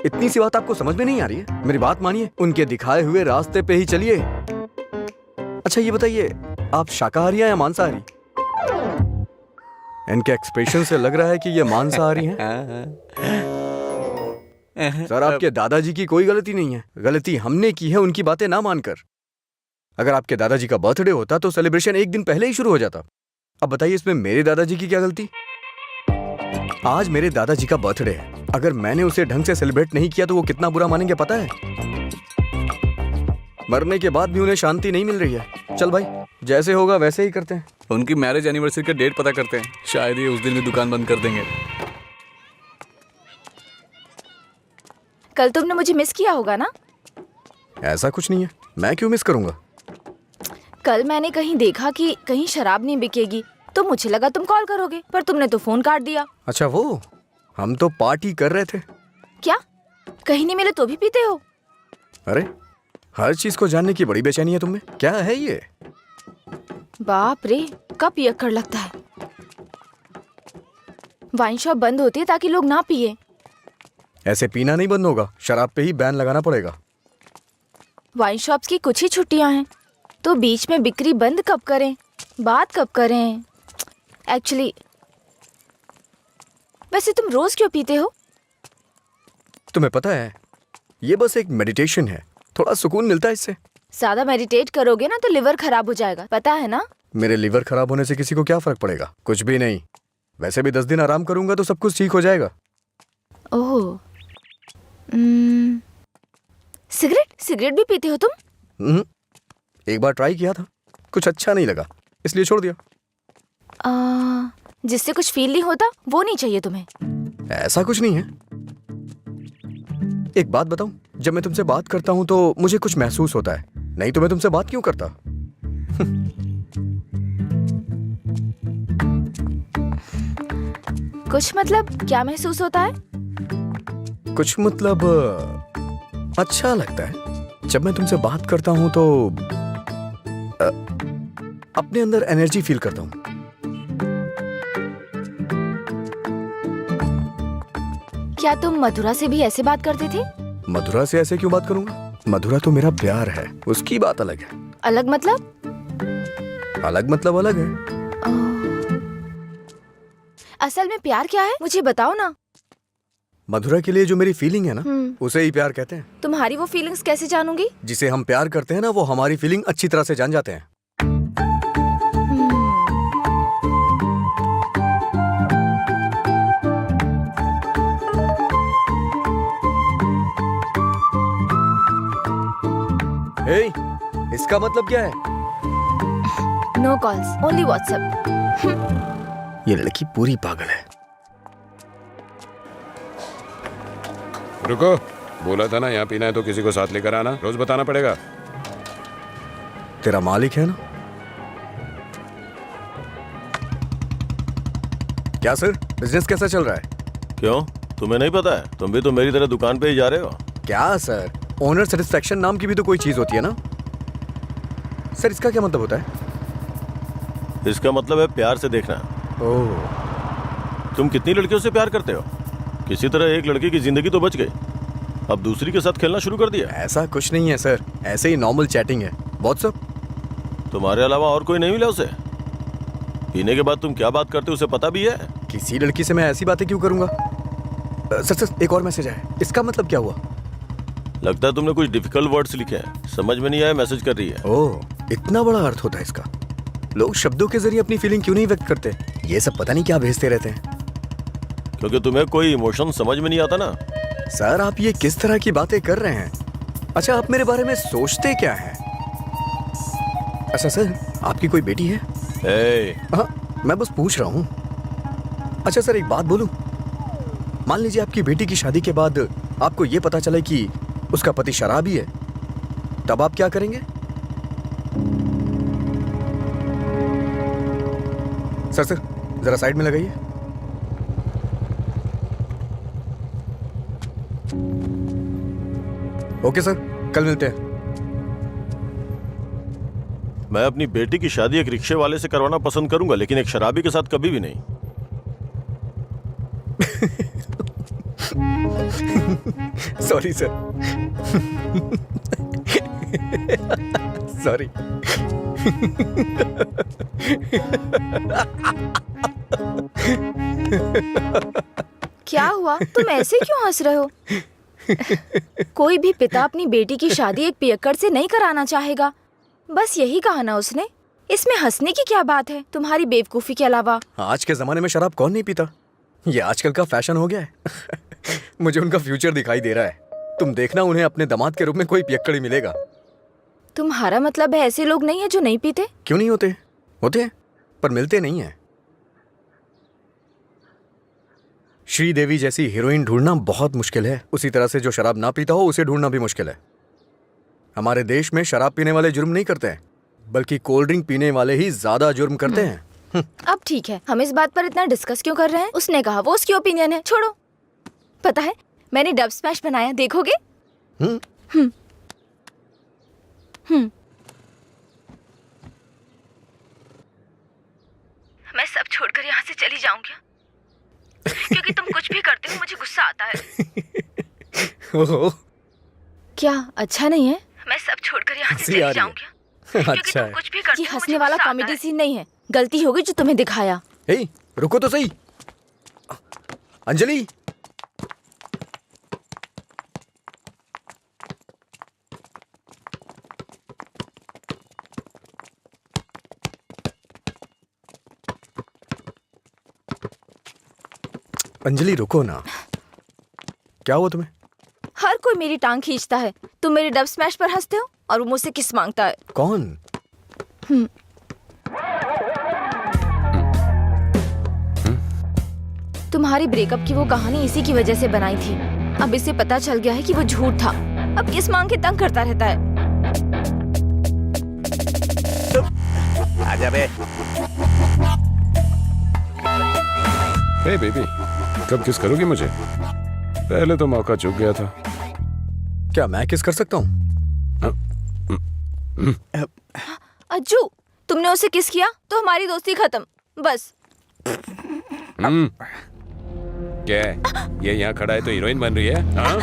इतनी सी बात आपको समझ में नहीं आ रही है? मेरी बात मानिए, उनके दिखाए हुए रास्ते पे ही चलिए। अच्छा ये बताइए, आप शाकाहारी हैं या मांसाहारी? इनके एक्सप्रेशन से लग रहा है कि ये मांसाहारी हैं। सर, आपके दादाजी की कोई गलती नहीं है, गलती हमने की है उनकी बातें ना मानकर। अगर आपके दादाजी का बर्थडे होता तो सेलिब्रेशन एक दिन पहले ही शुरू हो जाता। अब बताइए इसमें मेरे दादाजी की क्या गलती? आज मेरे दादाजी का बर्थडे है, अगर मैंने उसे ढंग से सेलिब्रेट नहीं किया तो वो कितना बुरा मानेंगे पता है? मरने के बाद भी उन्हें शांति नहीं मिल रही है। चल भाई, जैसे होगा वैसे ही करते हैं। उनकी मैरिज एनिवर्सरी का डेट पता करते हैं, शायद ये उस दिन भी दुकान बंद कर देंगे। कल तुमने मुझे मिस किया होगा ना? ऐसा कुछ नहीं है, मैं क्यों मिस करूंगा? कल मैंने कहीं देखा कि कहीं शराब नहीं बिकेगी, तो मुझे लगा तुम कॉल करोगे, पर तुमने तो फोन काट दिया। अच्छा वो, हम तो पार्टी कर रहे थे। क्या? कहीं नहीं मिले तो भी पीते हो? अरे, हर चीज को जानने की बड़ी बेचैनी है तुम्हें। क्या है ये? बाप रे, कब पियक्कड़ लगता है। वाइन शॉप बंद होती है ताकि लोग ना पिए। ऐसे पीना नहीं बंद होगा, शराब पे ही बैन लगाना पड़ेगा। वाइन शॉप्स की कुछ ही छुट्टियां हैं, तो बीच में बिक्री बंद कब करें, बात कब करें? एक्चुअली वैसे तुम रोज क्यों पीते हो? तुम्हें पता है, ये बस एक मेडिटेशन है, थोड़ा सुकून मिलता है इससे। ज्यादा मेडिटेट करोगे ना तो लिवर खराब हो जाएगा, पता है ना? मेरे लिवर खराब होने से किसी को क्या फर्क पड़ेगा? कुछ भी नहीं। वैसे भी 10 दिन आराम करूंगा तो सब कुछ ठीक हो जाएगा। ओह, सिगरेट भी पीते हो तुम? एक बार ट्राई किया था, कुछ अच्छा नहीं लगा, इसलिए छोड़ दिया। जिससे कुछ फील नहीं होता वो नहीं चाहिए तुम्हें? ऐसा कुछ नहीं है। एक बात बताऊं, जब मैं तुमसे बात करता हूं तो मुझे कुछ महसूस होता है, नहीं तो मैं तुमसे बात क्यों करता? कुछ मतलब क्या महसूस होता है? कुछ मतलब अच्छा लगता है। जब मैं तुमसे बात करता हूँ तो अपने अंदर एनर्जी फील करता हूँ। क्या तुम मधुरा से भी ऐसे बात करते थे? मधुरा से ऐसे क्यों बात करूंगा? मधुरा तो मेरा प्यार है, उसकी बात अलग है। अलग मतलब? अलग मतलब अलग है। असल में प्यार क्या है मुझे बताओ ना। मधुरा के लिए जो मेरी फीलिंग है ना, उसे ही प्यार कहते हैं। तुम्हारी वो फीलिंग्स कैसे जानूंगी? जिसे हम प्यार करते हैं ना, वो हमारी फीलिंग अच्छी तरह से जान जाते हैं। हे, इसका मतलब क्या है? No calls, only WhatsApp. ये लड़की पूरी पागल है। रुको, बोला था ना यहाँ पीना है तो किसी को साथ लेकर आना, रोज बताना पड़ेगा। तेरा मालिक है ना? क्या सर, बिजनेस कैसा चल रहा है? क्यों, तुम्हें नहीं पता है? तुम भी तो मेरी तरह दुकान पे ही जा रहे हो। क्या सर, ओनर सेटिस्फेक्शन नाम की भी तो कोई चीज होती है ना? सर इसका क्या मतलब होता है? इसका मतलब है प्यार से देखना। ओह, तुम कितनी लड़कियों से प्यार करते हो? किसी तरह एक लड़की की जिंदगी तो बच गई, अब दूसरी के साथ खेलना शुरू कर दिया। ऐसा कुछ नहीं है सर, ऐसे ही नॉर्मल चैटिंग है। व्हाट्सएप। तुम्हारे अलावा और कोई नहीं मिला उसे? पीने के बाद तुम क्या बात करते हो उसे पता भी है? किसी लड़की से मैं ऐसी बातें क्यों करूंगा? सर एक और मैसेज है, इसका मतलब क्या हुआ? लगता है तुमने कुछ डिफिकल्ट वर्ड्स लिखे हैं, समझ में नहीं आया, मैसेज कर रही है। ओह, इतना बड़ा अर्थ होता है इसका। लोग शब्दों के जरिए अपनी फीलिंग क्यों नहीं व्यक्त करते? ये सब पता नहीं क्या भेजते रहते हैं। क्योंकि तुम्हें कोई इमोशन समझ में नहीं आता ना। सर आप ये किस तरह की बातें कर रहे हैं? अच्छा, आप मेरे बारे में सोचते क्या हैं? अच्छा सर, आपकी कोई बेटी है? हाँ, मैं बस पूछ रहा हूँ। अच्छा सर, एक बात बोलूं? मान लीजिए आपकी बेटी की शादी के बाद आपको ये पता चले कि उसका पति शराबी है, तब आप क्या करेंगे? सर जरा साइड में लगाइए। ओके सर, कल मिलते हैं। मैं अपनी बेटी की शादी एक रिक्शे वाले से करवाना पसंद करूंगा, लेकिन एक शराबी के साथ कभी भी नहीं। Sorry sir. सॉरी। क्या हुआ, तुम ऐसे क्यों हंस रहे हो? कोई भी पिता अपनी बेटी की शादी एक पियक्कड़ से नहीं कराना चाहेगा। बस यही कहा ना उसने। इसमें हंसने की क्या बात है तुम्हारी बेवकूफी के अलावा? आज के जमाने में शराब कौन नहीं पीता? ये आजकल का फैशन हो गया है। मुझे उनका फ्यूचर दिखाई दे रहा है। तुम देखना, उन्हें अपने दामाद के रूप में कोई पियक्कड़ ही मिलेगा। तुम्हारा मतलब है ऐसे लोग नहीं है जो नहीं पीते? क्यों नहीं होते? होते हैं, पर मिलते नहीं हैं। श्रीदेवी जैसी हीरोइन ढूंढना बहुत मुश्किल है। उसी तरह से जो शराब ना पीता हो उसे ढूंढना भी मुश्किल है। हमारे देश में शराब पीने वाले जुर्म नहीं करते हैं, बल्कि कोल्ड ड्रिंक पीने वाले ही ज्यादा जुर्म करते हैं। अब ठीक है, हम इस बात पर इतना डिस्कस क्यों कर रहे हैं? उसने कहा, वो उसकी ओपिनियन है, छोड़ो। पता है मैंने डब स्मैश बनाया, देखोगे? मैं सब छोड़कर यहाँ से चली जाऊंगी, क्योंकि तुम कुछ भी करते हो मुझे गुस्सा आता है। ओहो, क्या अच्छा नहीं है? मैं सब छोड़कर यहाँ से चली जाऊंगी, क्योंकि अच्छा तुम है। कुछ भी करते हो। ये हंसने वाला कॉमेडी सीन नहीं है, गलती होगी जो तुम्हें दिखाया। हे, रुको तो सही। अंजलि, अंजलि रुको ना। क्या हुआ तुम्हें? हर कोई मेरी टांग खींचता है। तुम मेरे डब स्मैश पर हंसते हो और वो मुझसे किस मांगता है। कौन? तुम्हारी ब्रेकअप की वो कहानी इसी की वजह से बनाई थी। अब इसे पता चल गया है कि वो झूठ था। अब किस मांग के तंग करता रहता है। आजा बे। हे बेबी, कब किस करोगी मुझे? पहले तो मौका चूक गया था। क्या मैं किस कर सकता हूँ? अज्जू, तुमने उसे किस किया तो हमारी दोस्ती खत्म, बस। क्या है? ये यहाँ खड़ा है तो हीरोइन बन रही है? हाँ?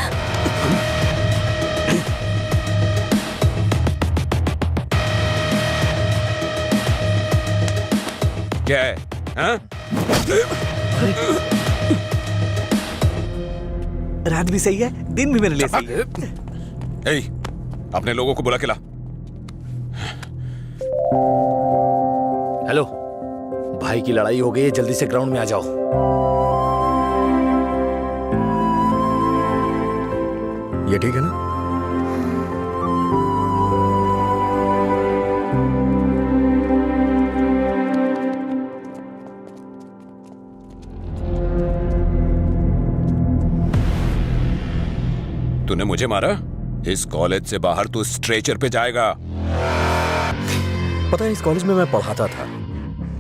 क्या है? हाँ? रात भी सही है, दिन भी मेरे लिए सही है। ए, अपने लोगों को बुला के ला। हेलो, भाई की लड़ाई हो गई है, जल्दी से ग्राउंड में आ जाओ। ये ठीक है ना? तूने मुझे मारा? इस कॉलेज से बाहर तू स्ट्रेचर पे जाएगा। पता है, इस कॉलेज में मैं पढ़ाता था।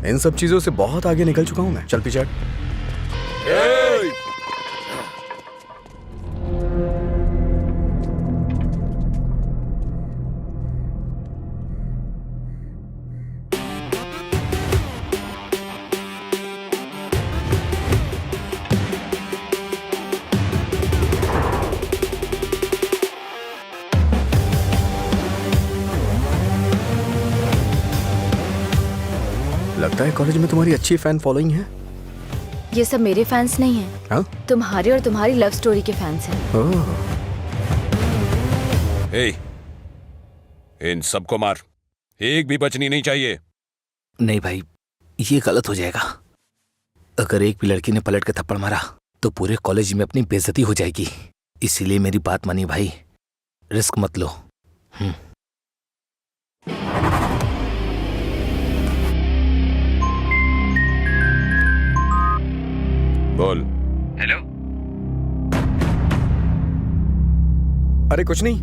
इन सब चीजों से बहुत आगे निकल चुका हूं मैं। चल पीछे हट। लगता है कॉलेज में तुम्हारी अच्छी फैन फॉलोइंग है। ये सब मेरे फैंस नहीं हैं, हाँ? तुम्हारे और तुम्हारी लव स्टोरी के फैंस हैं। ओह, ए, इन सबको मार, एक भी बचनी नहीं चाहिए। नहीं भाई, ये गलत हो जाएगा। अगर एक भी लड़की ने पलट के थप्पड़ मारा तो पूरे कॉलेज में अपनी बेइज्जती हो जाएगी। इसीलिए मेरी बात मानिए भाई, रिस्क मत लो। बोल। हेलो। अरे कुछ नहीं,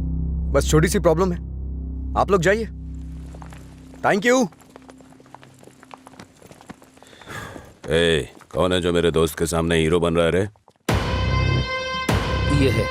बस छोटी सी प्रॉब्लम है। आप लोग जाइए। Thank you. ए, कौन है जो मेरे दोस्त के सामने हीरो बन रहा है रे? ये है।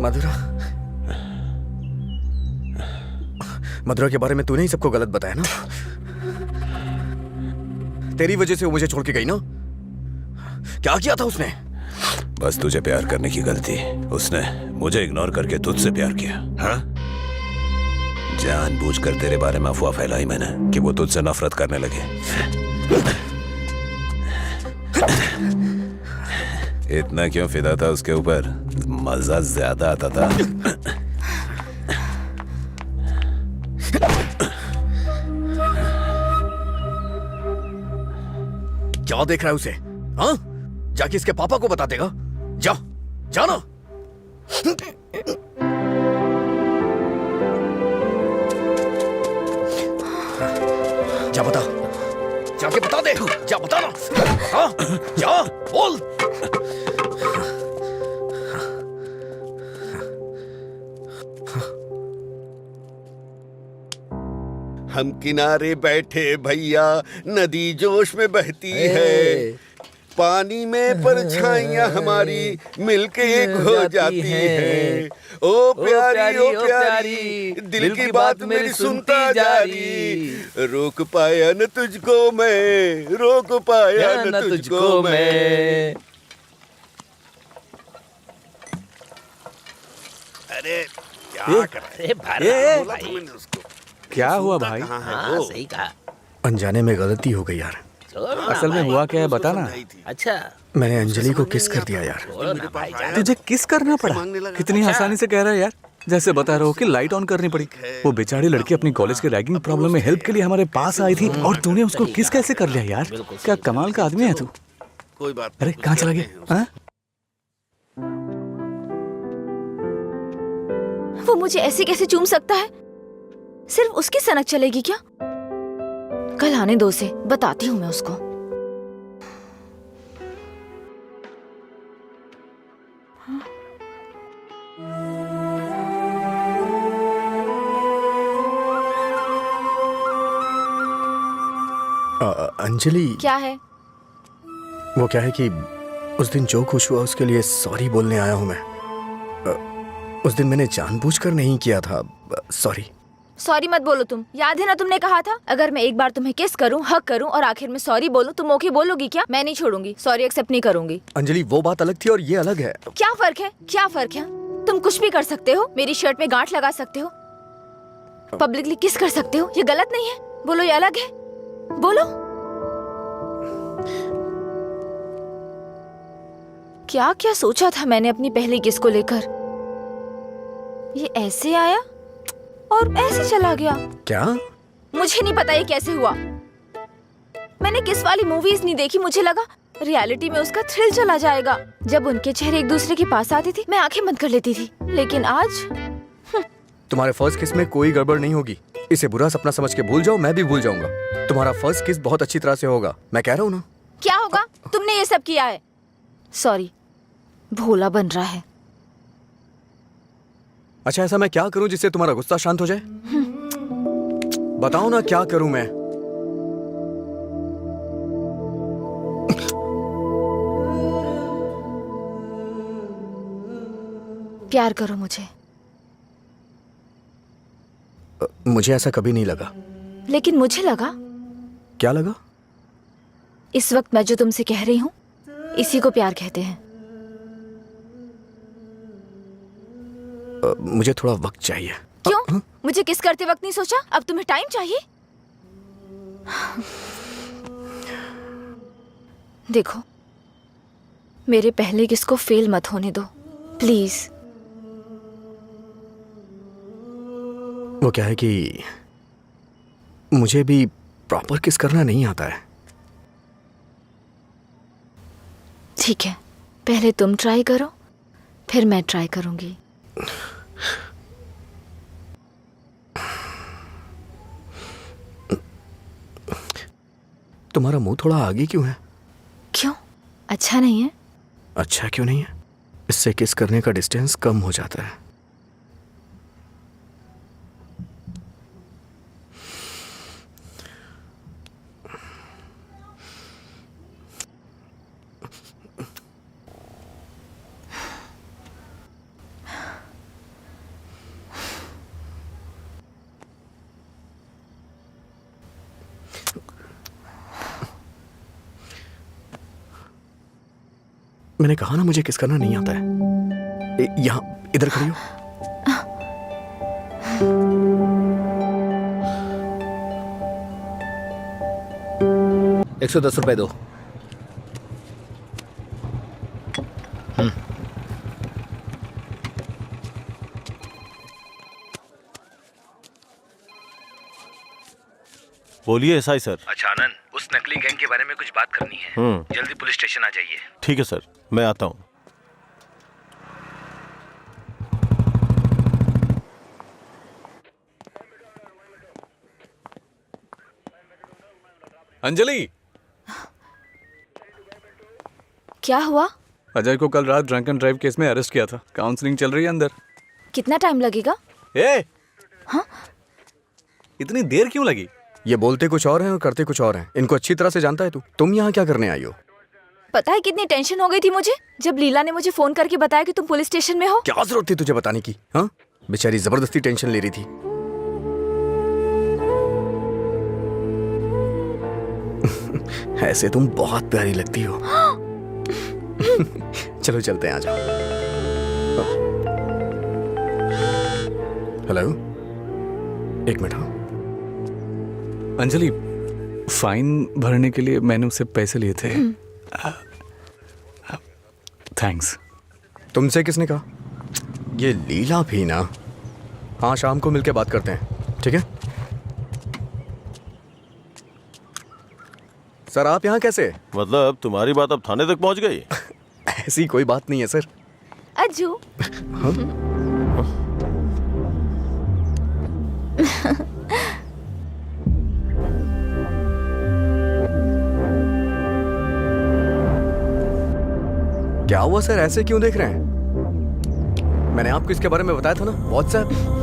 मधुरा, मधुरा के बारे में तूने ही सबको गलत बताया ना? तेरी वजह से वो मुझे छोड़ के गई ना? क्या किया था उसने? बस तुझे प्यार करने की गलती। उसने मुझे इग्नोर करके तुझसे प्यार किया। हाँ? जानबूझकर तेरे बारे में अफवाह फैलाई मैंने कि वो तुझसे नफरत करने लगे। इतना क्यों फिदा था उसके ऊपर? मजा ज्यादा आता था। क्या देख रहा है उसे? हाँ? जाके इसके पापा को बता देगा। जा, जाना। जा बता, जाके बता दे। जा बता ना। हाँ? जा, बोल। हम किनारे बैठे भैया, नदी जोश में बहती है, पानी में परछाइयां हमारी मिलके एक हो जाती है। ओ प्यारी ओ प्यारी, दिल की बात मेरी सुनता जा रही। रोक पाया न तुझको मैं, रोक पाया न तुझको मैं। क्या कर रहा अरे भाई है? बोला था मैंने उसको। क्या हुआ भाई? कहाँ है हाँ वो? सही कहा। अनजाने में गलती हो गई यार। छोड़ो ना असल में भाई। हुआ क्या है उसको बता ना। समझाई थी। अच्छा मैंने अंजलि को किस कर दिया यार। छोड़ो ना भाई जाने तुझे किस करना पड़ा? मांगने लगा। कितनी आसानी से कह रहा है यार, जैसे बता रहा हो कि लाइट ऑन करनी पड़ी। वो बेचारी लड़की अपनी कॉलेज के रैगिंग प्रॉब्लम में हेल्प के लिए हमारे पास आई थी और तूने उसको किस कैसे कर लिया यार? क्या कमाल का आदमी है तू। कोई बात अरे नहीं, कहाँ चला कहते हैं गया? हाँ? वो मुझे ऐसे कैसे चूम सकता है? सिर्फ उसकी सनक चलेगी क्या? कल आने दो उसे, बताती हूँ मैं उसको। अंजलि, क्या है? वो क्या है कि उस दिन जो कुछ हुआ उसके लिए सॉरी बोलने आया हूँ मैं। उस दिन मैंने जानबूझकर नहीं किया था। सॉरी। सॉरी मत बोलो तुम। याद है ना तुमने कहा था अगर मैं एक बार तुम्हें किस करूं, हक करूं और आखिर में सॉरी बोलूं तुम ओके बोलोगी क्या? मैं नहीं छोड़ूंगी, सॉरी एक्सेप्ट नहीं करूंगी। अंजलि, वो बात अलग थी और ये अलग है। क्या फर्क है? क्या फर्क है? तुम कुछ भी कर सकते हो, मेरी शर्ट में गांठ लगा सकते हो, पब्लिकली किस कर सकते हो, ये गलत नहीं है? बोलो ये अलग है? बोलो। क्या क्या सोचा था मैंने अपनी पहली किस को लेकर? ये ऐसे आया और ऐसे चला गया। क्या? मुझे नहीं पता ये कैसे हुआ। मैंने किस वाली मूवीज नहीं देखी, मुझे लगा रियलिटी में उसका थ्रिल चला जाएगा। जब उनके चेहरे एक दूसरे के पास आते थे मैं आंखें बंद कर लेती थी, लेकिन आज तुम्हारे फर्स्ट किस में कोई गड़बड़ नहीं होगी। इसे बुरा सपना समझ के भूल जाओ, मैं भी भूल जाऊंगा। तुम्हारा फर्स्ट किस बहुत अच्छी तरह से होगा, मैं कह रहा हूँ ना। क्या होगा? तुमने ये सब किया है। सॉरी, भोला बन रहा है। अच्छा, ऐसा मैं क्या करूं जिससे तुम्हारा गुस्सा शांत हो जाए? बताओ ना क्या करूं मैं? प्यार करो मुझे। मुझे ऐसा कभी नहीं लगा। लेकिन मुझे लगा। क्या लगा? इस वक्त मैं जो तुमसे कह रही हूँ इसी को प्यार कहते हैं। मुझे थोड़ा वक्त चाहिए। क्यों? मुझे किस करते वक्त नहीं सोचा? अब तुम्हें टाइम चाहिए? देखो, मेरे पहले किस को फेल मत होने दो प्लीज। वो क्या है कि मुझे भी प्रॉपर किस करना नहीं आता है। ठीक है, पहले तुम ट्राई करो, फिर मैं ट्राई करूंगी। तुम्हारा मुंह थोड़ा आगे क्यों है? क्यों? अच्छा नहीं है? अच्छा क्यों नहीं है? इससे किस करने का डिस्टेंस कम हो जाता है। मैंने कहा ना मुझे किस करना नहीं आता है। यहाँ इधर खड़ी हो। ₹110 दो। बोलिए एसआई सर। अच्छा आनंद, उस नकली गैंग के बारे में कुछ बात करनी है। जल्दी पुलिस स्टेशन आ जाइए। ठीक है सर, मैं आता हूँ। अंजलि, क्या हुआ? अजय को कल रात ड्रंक एंड ड्राइव केस में अरेस्ट किया था। काउंसलिंग चल रही है अंदर। कितना टाइम लगेगा? हाँ? इतनी देर क्यों लगी? ये बोलते कुछ और हैं और करते कुछ और हैं। इनको अच्छी तरह से जानता है तू। तुम यहाँ क्या करने आई हो? पता है कितनी टेंशन हो गई थी मुझे जब लीला ने मुझे फोन करके बताया कि तुम पुलिस स्टेशन में हो। क्या जरूरत थी तुझे बताने की? हाँ, बेचारी जबरदस्ती टेंशन ले रही थी। ऐसे तुम बहुत प्यारी लगती हो। चलो चलते हैं, आ जाओ। हेलो, एक मिनट। हाँ, अंजलि, फाइन भरने के लिए मैंने उससे पैसे लिए थे। थैंक्स। तुमसे किसने कहा? ये लीला भी ना। हाँ, शाम को मिलके बात करते हैं, ठीक है? सर, आप यहाँ कैसे? मतलब तुम्हारी बात अब थाने तक पहुंच गई? ऐसी कोई बात नहीं है सर। अज्जू। क्या हुआ सर, ऐसे क्यों देख रहे हैं? मैंने आपको इसके बारे में बताया था ना, व्हाट्सएप।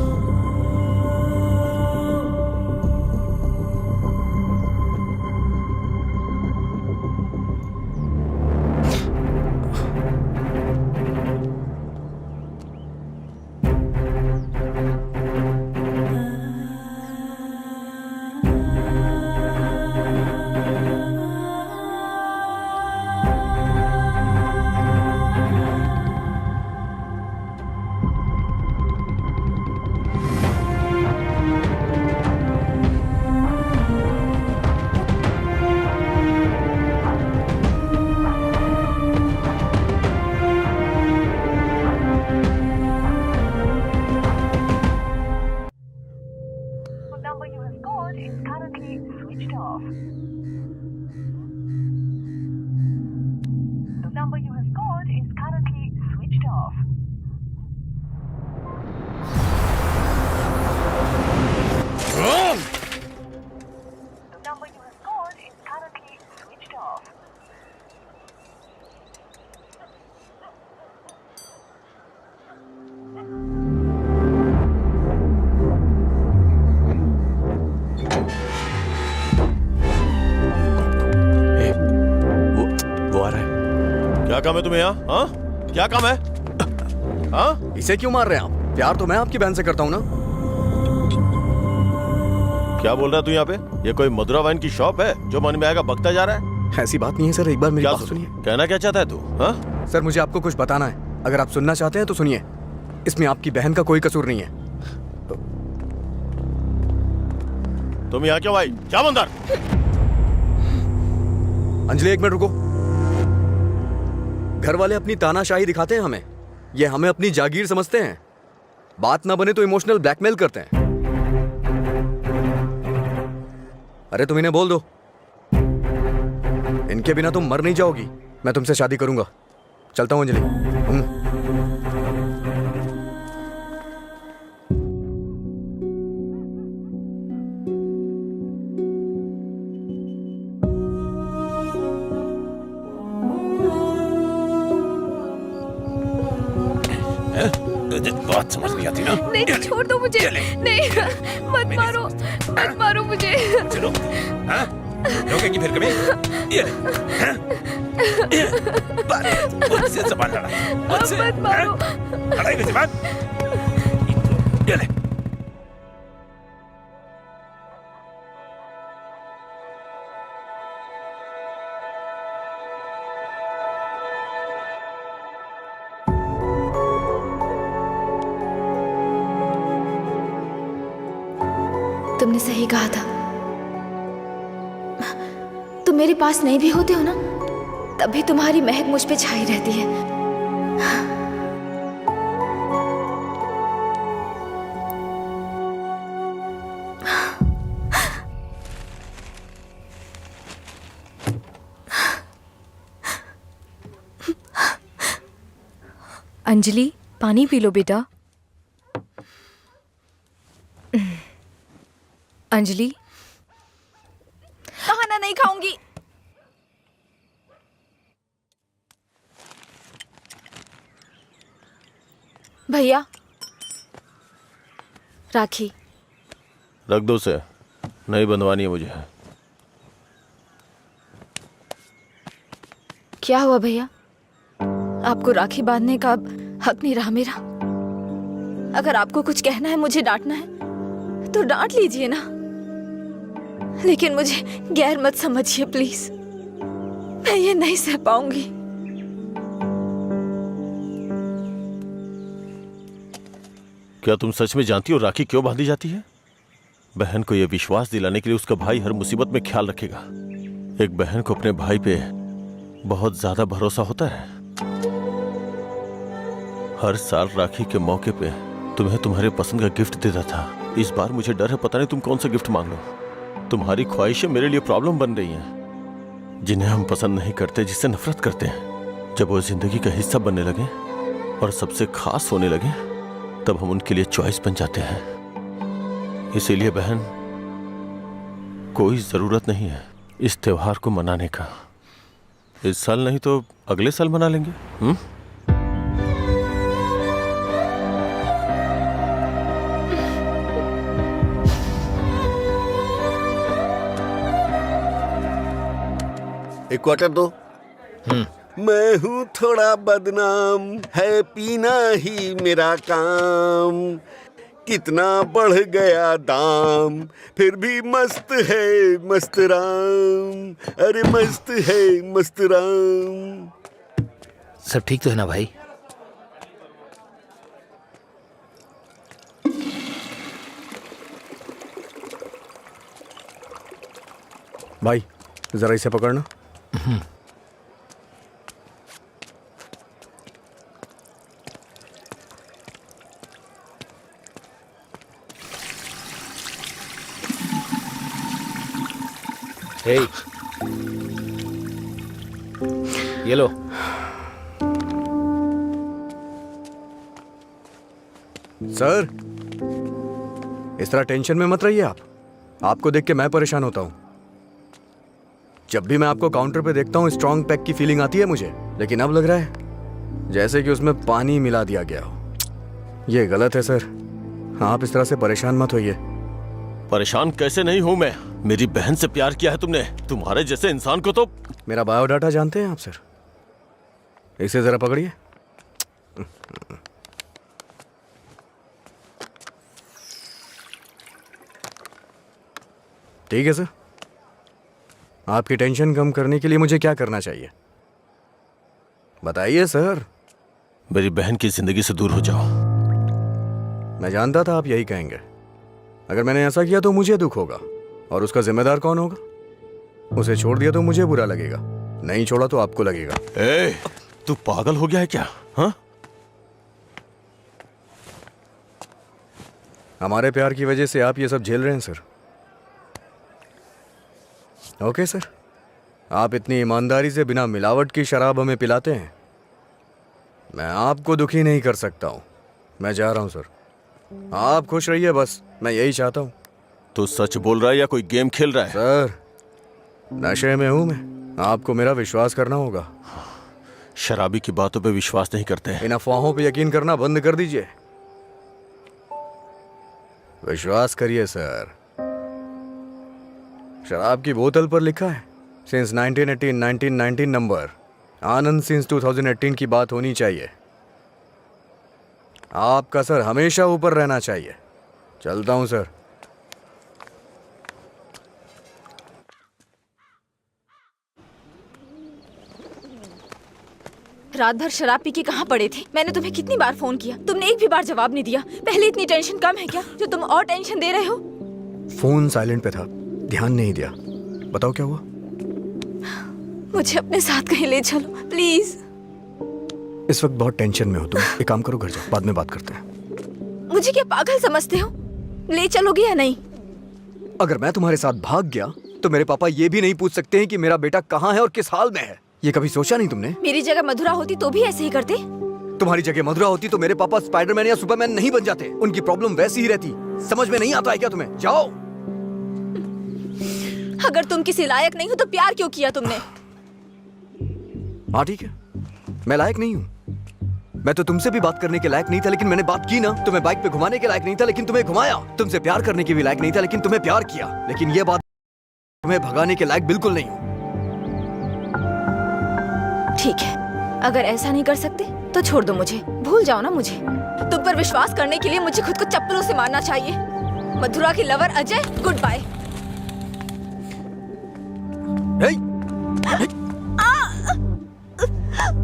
क्या काम है तुम्हें यहाँ? हाँ, क्या काम है? हाँ, इसे क्यों मार रहे हैं आप? प्यार तो मैं आपकी बहन से करता हूँ ना। क्या बोल रहा है तू यहाँ पे? ये कोई मधुरा वाइन की शॉप है जो मन में आएगा बकता जा रहा है? ऐसी बात नहीं है सर, एक बार मेरी क्या बात सुनिए। कहना क्या चाहता है तू? हाँ सर, मुझे आपको कुछ बताना है। अगर आप सुनना चाहते हैं तो सुनिए। इसमें आपकी बहन का कोई कसूर नहीं है। तुम यहाँ क्यों आई? जाओ अंदर। अंजलि, एक मिनट रुको। घर वाले अपनी तानाशाही दिखाते हैं हमें, ये हमें अपनी जागीर समझते हैं। बात ना बने तो इमोशनल ब्लैकमेल करते हैं। अरे तुम इन्हें बोल दो, इनके बिना तुम मर नहीं जाओगी। मैं तुमसे शादी करूंगा। चलता हूं अंजलि। बात समझ नहीं आती ना? नहीं, छोड़ दो मुझे। नहीं, मत मारो, मत मारो मुझे। चलो, हाँ? रोकेंगी फिर कभी? ये ले, हाँ? मुझसे ज़बान लड़ा, मुझसे, मत मारो। हाँ? लड़ाई की ज़बान? ये ले। तुमने सही कहा था। तुम मेरे पास नहीं भी होते हो ना, तभी तुम्हारी महक मुझ पे छाई रहती है। अंजलि, पानी पी लो बेटा। अंजलि, खाना नहीं खाऊंगी। भैया, राखी रख दो उसे, नहीं बंधवानी है मुझे। क्या हुआ भैया? आपको राखी बांधने का अब हक नहीं रहा मेरा? अगर आपको कुछ कहना है, मुझे डांटना है तो डांट लीजिए ना, लेकिन मुझे गैर मत समझिए प्लीज। मैं ये नहीं सह पाऊंगी। क्या तुम सच में जानती हो राखी क्यों बांधी जाती है? बहन को यह विश्वास दिलाने के लिए उसका भाई हर मुसीबत में ख्याल रखेगा। एक बहन को अपने भाई पे बहुत ज्यादा भरोसा होता है। हर साल राखी के मौके पे तुम्हें तुम्हारे पसंद का गिफ्ट देता था। इस बार मुझे डर है, पता नहीं तुम कौन सा गिफ्ट मांग लो। तुम्हारी ख्वाहिशें मेरे लिए प्रॉब्लम बन रही हैं, जिन्हें हम पसंद नहीं करते, जिससे नफरत करते हैं। जब वो जिंदगी का हिस्सा बनने लगे और सबसे खास होने लगे, तब हम उनके लिए चॉइस बन जाते हैं। इसीलिए बहन, कोई जरूरत नहीं है इस त्योहार को मनाने का। इस साल नहीं तो अगले साल मना लेंगे। एक क्वार्टर दो। मैं हूँ थोड़ा बदनाम, है पीना ही मेरा काम। कितना बढ़ गया दाम, फिर भी मस्त है मस्त राम। अरे मस्त है मस्त राम। सब ठीक तो है ना भाई? भाई जरा इसे पकड़ना। हे, ये लो। सर, इस तरह टेंशन में मत रहिए आप। आपको देख के मैं परेशान होता हूं। जब भी मैं आपको काउंटर पे देखता हूँ स्ट्रॉन्ग पैक की फीलिंग आती है मुझे, लेकिन अब लग रहा है जैसे कि उसमें पानी मिला दिया गया हो। ये गलत है सर, आप इस तरह से परेशान मत होइए। परेशान कैसे नहीं हूं मैं? मेरी बहन से प्यार किया है तुमने। तुम्हारे जैसे इंसान को तो। मेरा बायोडाटा जानते हैं आप सर? इसे जरा पकड़िए। ठीक है सर, आपकी टेंशन कम करने के लिए मुझे क्या करना चाहिए बताइए सर। मेरी बहन की जिंदगी से दूर हो जाओ। मैं जानता था आप यही कहेंगे। अगर मैंने ऐसा किया तो मुझे दुख होगा, और उसका जिम्मेदार कौन होगा? उसे छोड़ दिया तो मुझे बुरा लगेगा, नहीं छोड़ा तो आपको लगेगा। ए, तू पागल हो गया है क्या? हाँ? हमारे प्यार की वजह से आप ये सब झेल रहे हैं सर। ओके सर, आप इतनी ईमानदारी से बिना मिलावट की शराब हमें पिलाते हैं, मैं आपको दुखी नहीं कर सकता हूं। मैं जा रहा हूं सर, आप खुश रहिए बस, मैं यही चाहता हूं। तो सच बोल रहा है या कोई गेम खेल रहा है? सर, नशे में हूं मैं, आपको मेरा विश्वास करना होगा। शराबी की बातों पे विश्वास नहीं करते। इन अफवाहों पे यकीन करना बंद कर दीजिए, विश्वास करिए सर। शराब की बोतल पर लिखा है सिंस 1918 नंबर, आनंद सिंस 2018 की बात होनी चाहिए। आपका सर हमेशा ऊपर रहना चाहिए। चलता हूं सर। रात भर शराब पी के कहाँ पड़े थे? मैंने तुम्हें कितनी बार फोन किया, तुमने एक भी बार जवाब नहीं दिया। पहले इतनी टेंशन कम है क्या जो तुम और टेंशन दे रहे हो? फोन साइलेंट पे था, ध्यान नहीं दिया। बताओ क्या हुआ? मुझे अपने साथ कहीं ले चलो प्लीज। इस वक्त बहुत टेंशन में हो तुम, एक काम करो घर जाओ, बाद में बात करते हैं। मुझे क्या पागल समझते हो? ले चलोगे या नहीं? अगर मैं तुम्हारे साथ भाग गया तो मेरे पापा ये भी नहीं पूछ सकते हैं कि मेरा बेटा कहाँ है और किस हाल में है। ये कभी सोचा नहीं तुमने? मेरी जगह मधुरा होती तो भी ऐसे ही करते। तुम्हारी जगह मधुरा होती तो मेरे पापा स्पाइडरमैन या सुपरमैन नहीं बन जाते। उनकी प्रॉब्लम वैसी ही रहती। समझ में नहीं आता है क्या तुम्हें? जाओ। अगर तुम किसी लायक नहीं हो तो प्यार क्यों किया तुमने? हाँ ठीक है, मैं लायक नहीं हूँ। मैं तो तुमसे भी बात करने के लायक नहीं था, लेकिन मैंने बात की ना। तुम्हें बाइक पे घुमाने के लायक नहीं था, लेकिन तुम्हें घुमाया। तुमसे प्यार करने के भी लायक नहीं था, लेकिन तुम्हें प्यार किया। लेकिन ये बात, तुम्हें भगाने के लायक बिल्कुल नहीं हूँ। ठीक है, अगर ऐसा नहीं कर सकते तो छोड़ दो मुझे, भूल जाओ ना मुझे। तुम पर विश्वास करने के लिए मुझे खुद को चप्पलों से मारना चाहिए। मधुरा के लवर अजय, गुड बाय।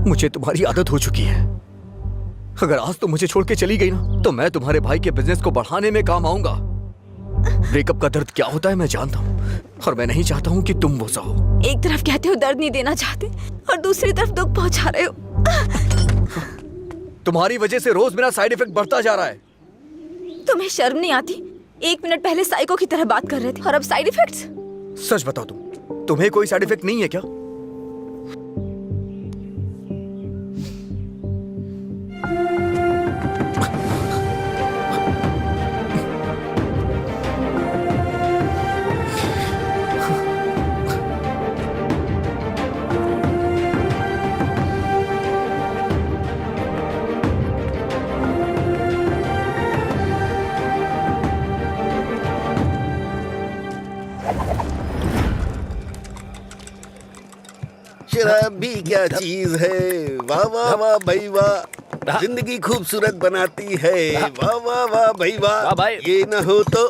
मुझे तुम्हारी आदत हो चुकी है। अगर आज तुम मुझे छोड़ के चली गई ना तो मैं तुम्हारे भाई के बिजनेस को बढ़ाने में काम आऊंगा। ब्रेकअप का दर्द क्या होता है मैं जानता हूँ और मैं नहीं चाहता हूँ कि तुम वो सहो। एक तरफ कहते हो दर्द नहीं देना चाहते और दूसरी तरफ दुख पहुंचा रहे हो। तुम्हारी वजह से रोज मेरा साइड इफेक्ट बढ़ता जा रहा है। तुम्हें शर्म नहीं आती? 1 मिनट पहले साइको की तरह बात कर रहे थे और अब साइड इफेक्ट्स। सच बताओ तुम्हें कोई साइड इफेक्ट नहीं है क्या? शराब भी क्या चीज है, वाह वाह वाह भाई वाह, जिंदगी खूबसूरत बनाती है, वाह वाह वाह भाई वाह, ये न हो तो।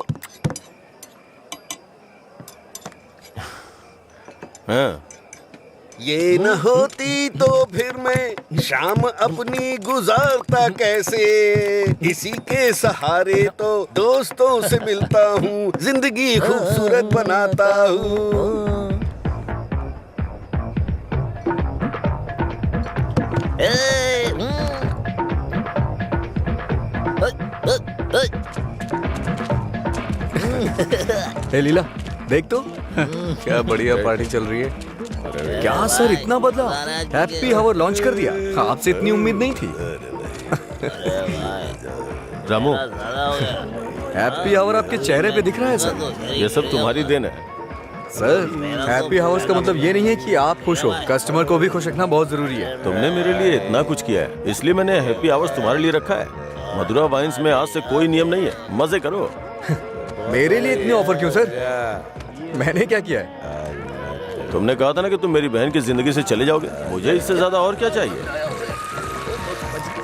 हाँ। ये न होती तो फिर मैं शाम अपनी गुजारता कैसे, इसी के सहारे तो दोस्तों से मिलता हूँ, जिंदगी खूबसूरत बनाता हूँ। ए लीला देख तो क्या बढ़िया पार्टी चल रही है। क्या सर इतना बदला? हैप्पी हावर लॉन्च कर दिया। आपसे इतनी उम्मीद नहीं थी। रामू, हैप्पी हावर आपके चेहरे पे दिख रहा है सर। ये सब तुम्हारी देन है। सर हैप्पी हावर्स का मतलब ये नहीं है कि आप खुश हो, कस्टमर को भी खुश रखना बहुत जरूरी है। तुमने मेरे लिए इतना कुछ किया है, इसलिए मैंने हैप्पी आवर्स तुम्हारे लिए रखा है। मधुरा वाइन्स में आज से कोई नियम नहीं है, मजे करो। मेरे लिए इतने ऑफर क्यों सर? मैंने क्या किया है? तुमने कहा था ना कि तुम मेरी बहन की जिंदगी से चले जाओगे, मुझे इससे ज्यादा और क्या चाहिए?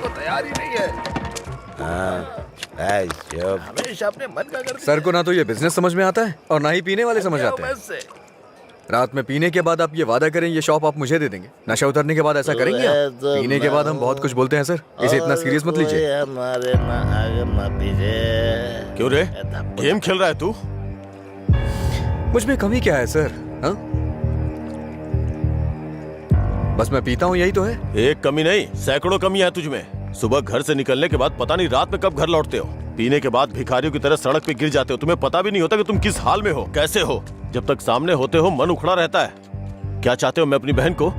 तैयार ही नहीं है। हमेशा अपने मन का करते। सर को ना तो ये बिजनेस समझ में आता है और ना ही पीने वाले समझ आते हैं। रात में पीने के बाद आप ये वादा करें ये शॉप आप मुझे दे देंगे, नशा उतरने के बाद ऐसा करेंगे आप? पीने के बाद हम बहुत कुछ बोलते हैं सर, इसे इतना सीरियस मत लीजिए। हमारे ना आगे ना पीछे। क्यों रे, गेम खेल रहा है तू? मुझ में कमी क्या है सर? हाँ? बस मैं पीता हूँ यही तो है। एक कमी नहीं, सैकड़ों कमी है तुझमें। सुबह घर से निकलने के बाद पता नहीं रात में कब घर लौटते हो। पीने के बाद भिखारियों की तरह सड़क पे गिर जाते हो, तुम्हें पता भी नहीं होता कि तुम किस हाल में हो, कैसे हो। जब तक सामने होते हो मन उखड़ा रहता है। क्या चाहते हो मैं अपनी बहन को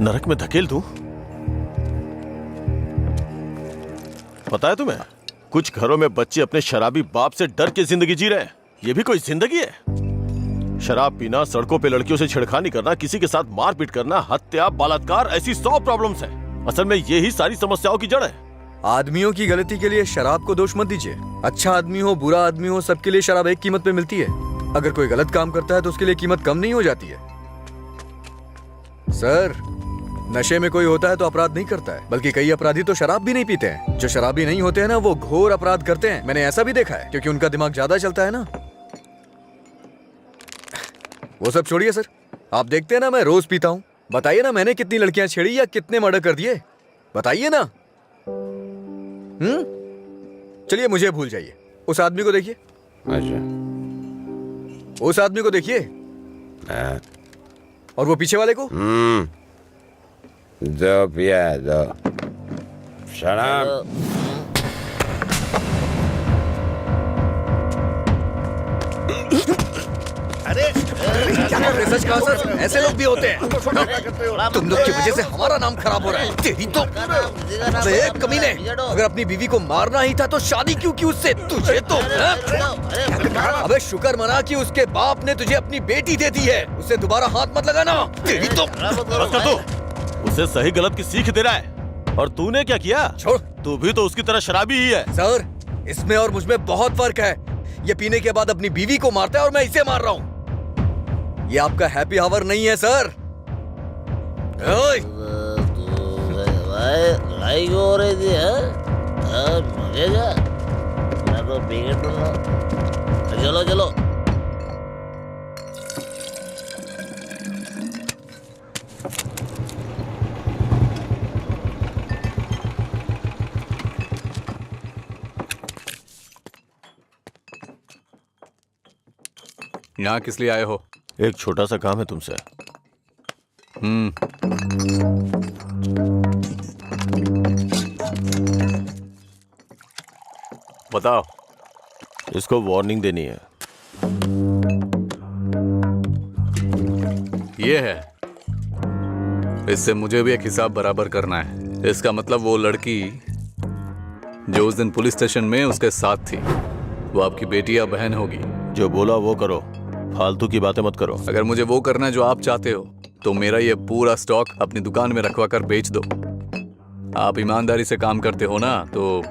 नरक में धकेल दूं? पता है तुम्हें, कुछ घरों में बच्चे अपने शराबी बाप से डर के जिंदगी जी रहे हैं। ये भी कोई जिंदगी है? शराब पीना, सड़कों पे लड़कियों से छेड़खानी करना, किसी के साथ मारपीट करना, हत्या, बलात्कार, ऐसी 100 प्रॉब्लम्स हैं। असल में यही सारी समस्याओं की जड़ है। आदमियों की गलती के लिए शराब को दोष मत दीजिए। अच्छा आदमी हो, बुरा आदमी हो, सबके लिए शराब एक कीमत पे मिलती है। अगर कोई गलत काम करता है तो उसके लिए कीमत कम नहीं हो जाती है। सर, नशे में कोई होता है तो अपराध नहीं करता है, बल्कि कई अपराधी तो शराब भी नहीं पीते हैं। जो शराबी नहीं होते हैं ना, वो घोर अपराध करते हैं। मैंने ऐसा भी देखा है, क्योंकि उनका दिमाग ज्यादा चलता है ना। वो सब छोड़िए सर, आप देखते हैं ना मैं रोज पीता हूँ। बताइए ना मैंने कितनी लड़कियां छेड़ी या कितने मर्डर कर दिए, बताइए ना। चलिए मुझे भूल जाइए, उस आदमी को देखिए। अच्छा, उस आदमी को देखिए और वो पीछे वाले को। दो पिया दो शराब। अरे क्या कर रहे सच कहा सर, ऐसे लोग भी होते हैं। तुम लोग की वजह से हमारा नाम खराब हो रहा है। तेरी तो अबे कमीने, अगर अपनी बीवी को मारना ही था तो शादी क्यों की उससे? तुझे तो अबे शुक्र मना कि उसके बाप ने तुझे अपनी बेटी दे दी है। उससे दोबारा हाथ मत लगाना। तेरी तो उसे सही गलत की सीख दे रहा है, और तूने क्या किया? छोड़, तू भी तो उसकी तरह शराबी ही है। सर इसमें और मुझ में बहुत फर्क है। ये पीने के बाद अपनी बीवी को मारता है और मैं इसे मार रहा हूँ। ये आपका हैप्पी आवर नहीं है सर। लड़ाई क्यों हो रही थी? मुझे क्या, मैं तो पी के टूंगा। चलो चलो। यहाँ किस लिए आए हो? एक छोटा सा काम है तुमसे। बताओ। इसको वार्निंग देनी है। ये है, इससे मुझे भी एक हिसाब बराबर करना है। इसका मतलब वो लड़की जो उस दिन पुलिस स्टेशन में उसके साथ थी, वो आपकी बेटी या बहन होगी। जो बोला वो करो, फालतू की बातें मत करो। अगर मुझे वो करना है जो आप चाहते हो तो मेरा ये पूरा स्टॉक अपनी दुकान में रखवा कर बेच दो। आप ईमानदारी से काम करते हो ना, तो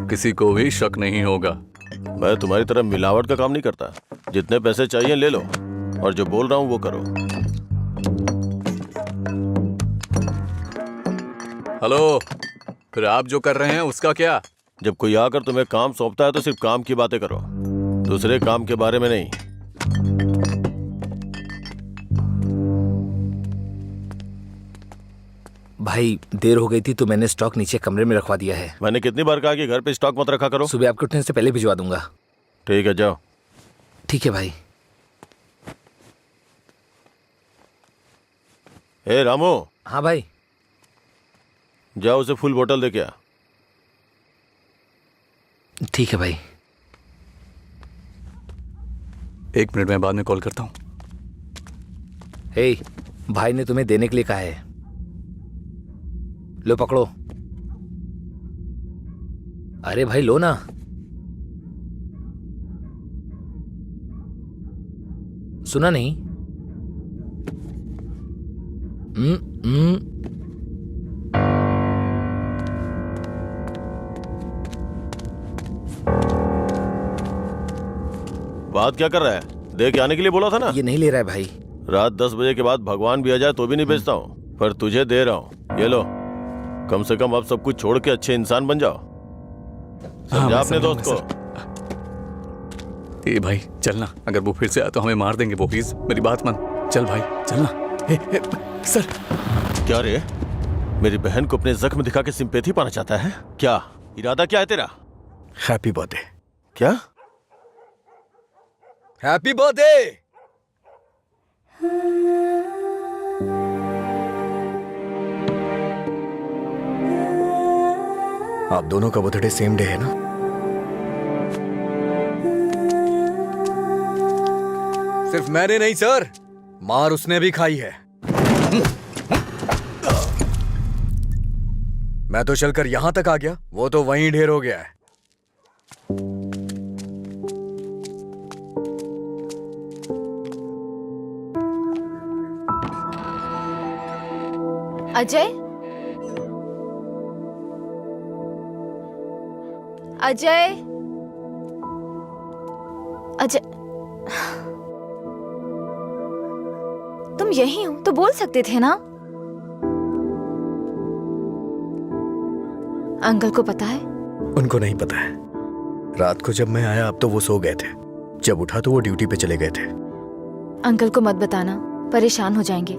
किसी को भी शक नहीं होगा। मैं तुम्हारी तरह मिलावट का काम नहीं करता। जितने पैसे चाहिए ले लो, और जो बोल रहा हूँ वो करो। हेलो, फिर आप जो कर रहे हैं उसका क्या? जब कोई आकर तुम्हें काम सौंपता है तो सिर्फ काम की बातें करो, दूसरे काम के बारे में नहीं। भाई देर हो गई थी तो मैंने स्टॉक नीचे कमरे में रखवा दिया है। मैंने कितनी बार कहा कि घर पे स्टॉक मत रखा करो। सुबह आपके उठने से पहले भिजवा दूंगा। ठीक है, जाओ। ठीक है भाई। ए रामू। हाँ भाई। जाओ उसे फुल बोतल दे के आ। ठीक है भाई। 1 मिनट में बाद में कॉल करता हूँ। हे, भाई ने तुम्हें देने के लिए कहा है। लो पकड़ो। अरे भाई लो ना। सुना नहीं? बात क्या कर रहा है? दे के आने के लिए बोला था ना। ये नहीं ले रहा है भाई। रात 10 बजे के बाद भगवान भी आ जाए तो भी नहीं बेचता हूँ, पर तुझे दे रहा हूँ। ये लो, कम से कम अब सब कुछ छोड़ के अच्छे इंसान बन जाओ। समझा अपने दोस्त को। ए भाई चलना, अगर वो फिर से आया तो हमें मार देंगे वो। प्लीज मेरी बात मान। चल भाई चलना। सर। क्या रे, मेरी बहन को अपने जख्म दिखा के सिंपैथी पाना चाहता है क्या? इरादा क्या है तेरा? Happy birthday. क्या? Happy birthday. आप दोनों का बर्थडे सेम डे है ना? सिर्फ मैंने नहीं सर, मार उसने भी खाई है। मैं तो चलकर यहां तक आ गया, वो तो वहीं ढेर हो गया है। अजय, अजय, अजय, तुम यही हो तो बोल सकते थे ना? अंकल को पता है? उनको नहीं पता है। रात को जब मैं आया अब तो वो सो गए थे, जब उठा तो वो ड्यूटी पे चले गए थे। अंकल को मत बताना, परेशान हो जाएंगे।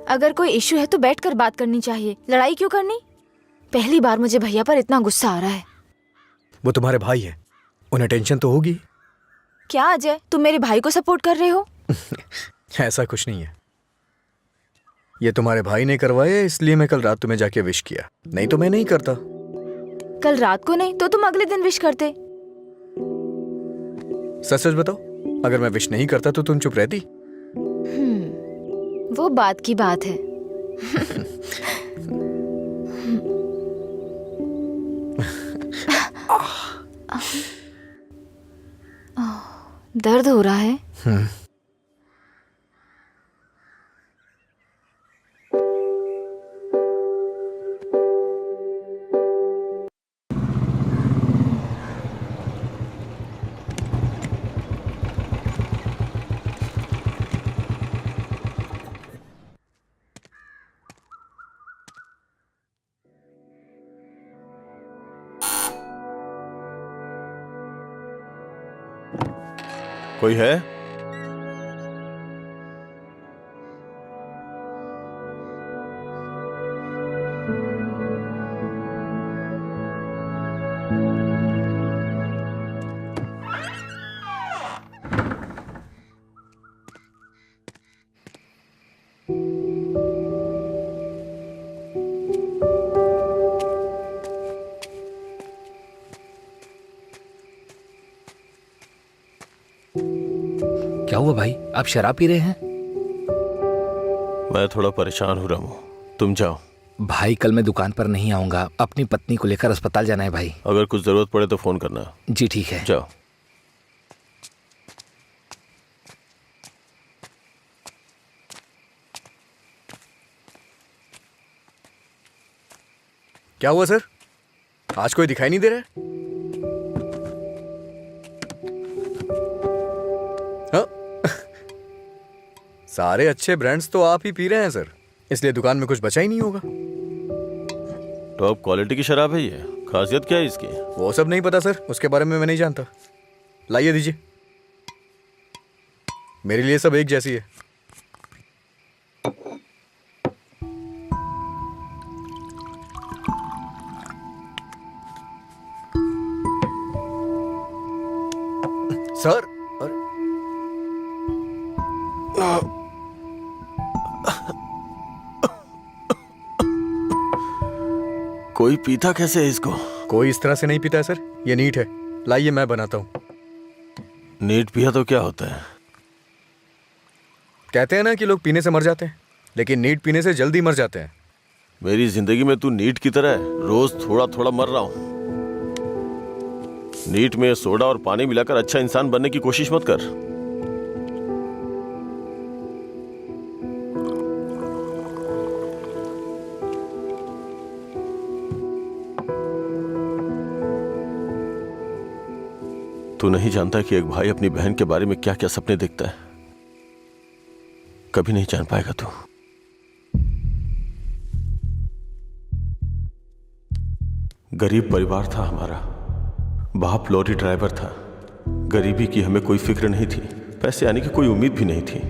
अगर कोई इश्यू है तो बैठकर बात करनी चाहिए, लड़ाई क्यों करनी? पहली बार मुझे भैया पर इतना गुस्सा आ रहा है। वो तुम्हारे भाई हैं, उन्हें टेंशन तो होगी। क्या अजय, तुम मेरे भाई को सपोर्ट कर रहे हो? ऐसा कुछ नहीं है, ये तुम्हारे भाई ने करवाया इसलिए मैं कल रात तुम्हें जाके विश किया, नहीं तो मैं नहीं करता। कल रात को नहीं तो तुम अगले दिन विश करते। सच सच बताओ, अगर मैं विश नहीं करता तो तुम चुप रहती? वो बात की बात है। दर्द हो रहा है? कोई है? क्या हुआ भाई, आप शराब पी रहे हैं? मैं थोड़ा परेशान हो रहा हूँ, तुम जाओ। भाई कल मैं दुकान पर नहीं आऊंगा, अपनी पत्नी को लेकर अस्पताल जाना है भाई। अगर कुछ जरूरत पड़े तो फोन करना। जी ठीक है। जाओ। क्या हुआ सर, आज कोई दिखाई नहीं दे रहा है? हाँ? सारे अच्छे ब्रांड्स तो आप ही पी रहे हैं सर, इसलिए दुकान में कुछ बचा ही नहीं होगा। टॉप क्वालिटी की शराब है ये, खासियत क्या है इसकी? वो सब नहीं पता सर, उसके बारे में मैं नहीं जानता। लाइए दीजिए, मेरे लिए सब एक जैसी है। सर, अरे कोई पीता कैसे है इसको? कोई इस तरह से नहीं पीता है सर, ये नीट है। लाइए मैं बनाता हूँ। नीट पिया तो क्या होता है? कहते हैं ना कि लोग पीने से मर जाते हैं, लेकिन नीट पीने से जल्दी मर जाते हैं। मेरी जिंदगी में तू नीट की तरह है, रोज थोड़ा थोड़ा मर रहा हूं। नीट में सोडा और पानी मिलाकर अच्छा इंसान बनने की कोशिश मत कर। तू नहीं जानता कि एक भाई अपनी बहन के बारे में क्या क्या सपने देखता है। कभी नहीं जान पाएगा तू। गरीब परिवार था हमारा, बाप लॉरी ड्राइवर था। गरीबी की हमें कोई फिक्र नहीं थी, पैसे आने की कोई उम्मीद भी नहीं थी।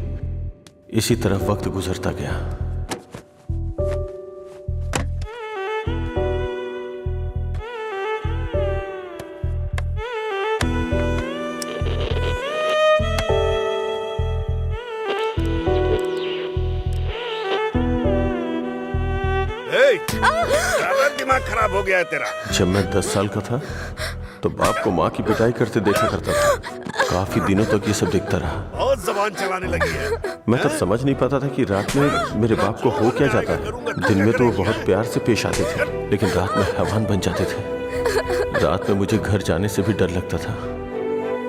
इसी तरह वक्त गुजरता गया। दिमाग खराब हो गया है तेरा। जब मैं 10 साल का था तो बाप को माँ की पिटाई करते देखा करता था। काफी दिनों तक ये सब देखता रहा। बहुत जबान चलाने लगी है। मैं तब समझ नहीं पाता था कि रात में मेरे बाप को हो क्या जाता है। दिन में तो वो बहुत प्यार से पेश आते थे, लेकिन रात में हैवान बन जाते थे। रात में मुझे घर जाने से भी डर लगता था।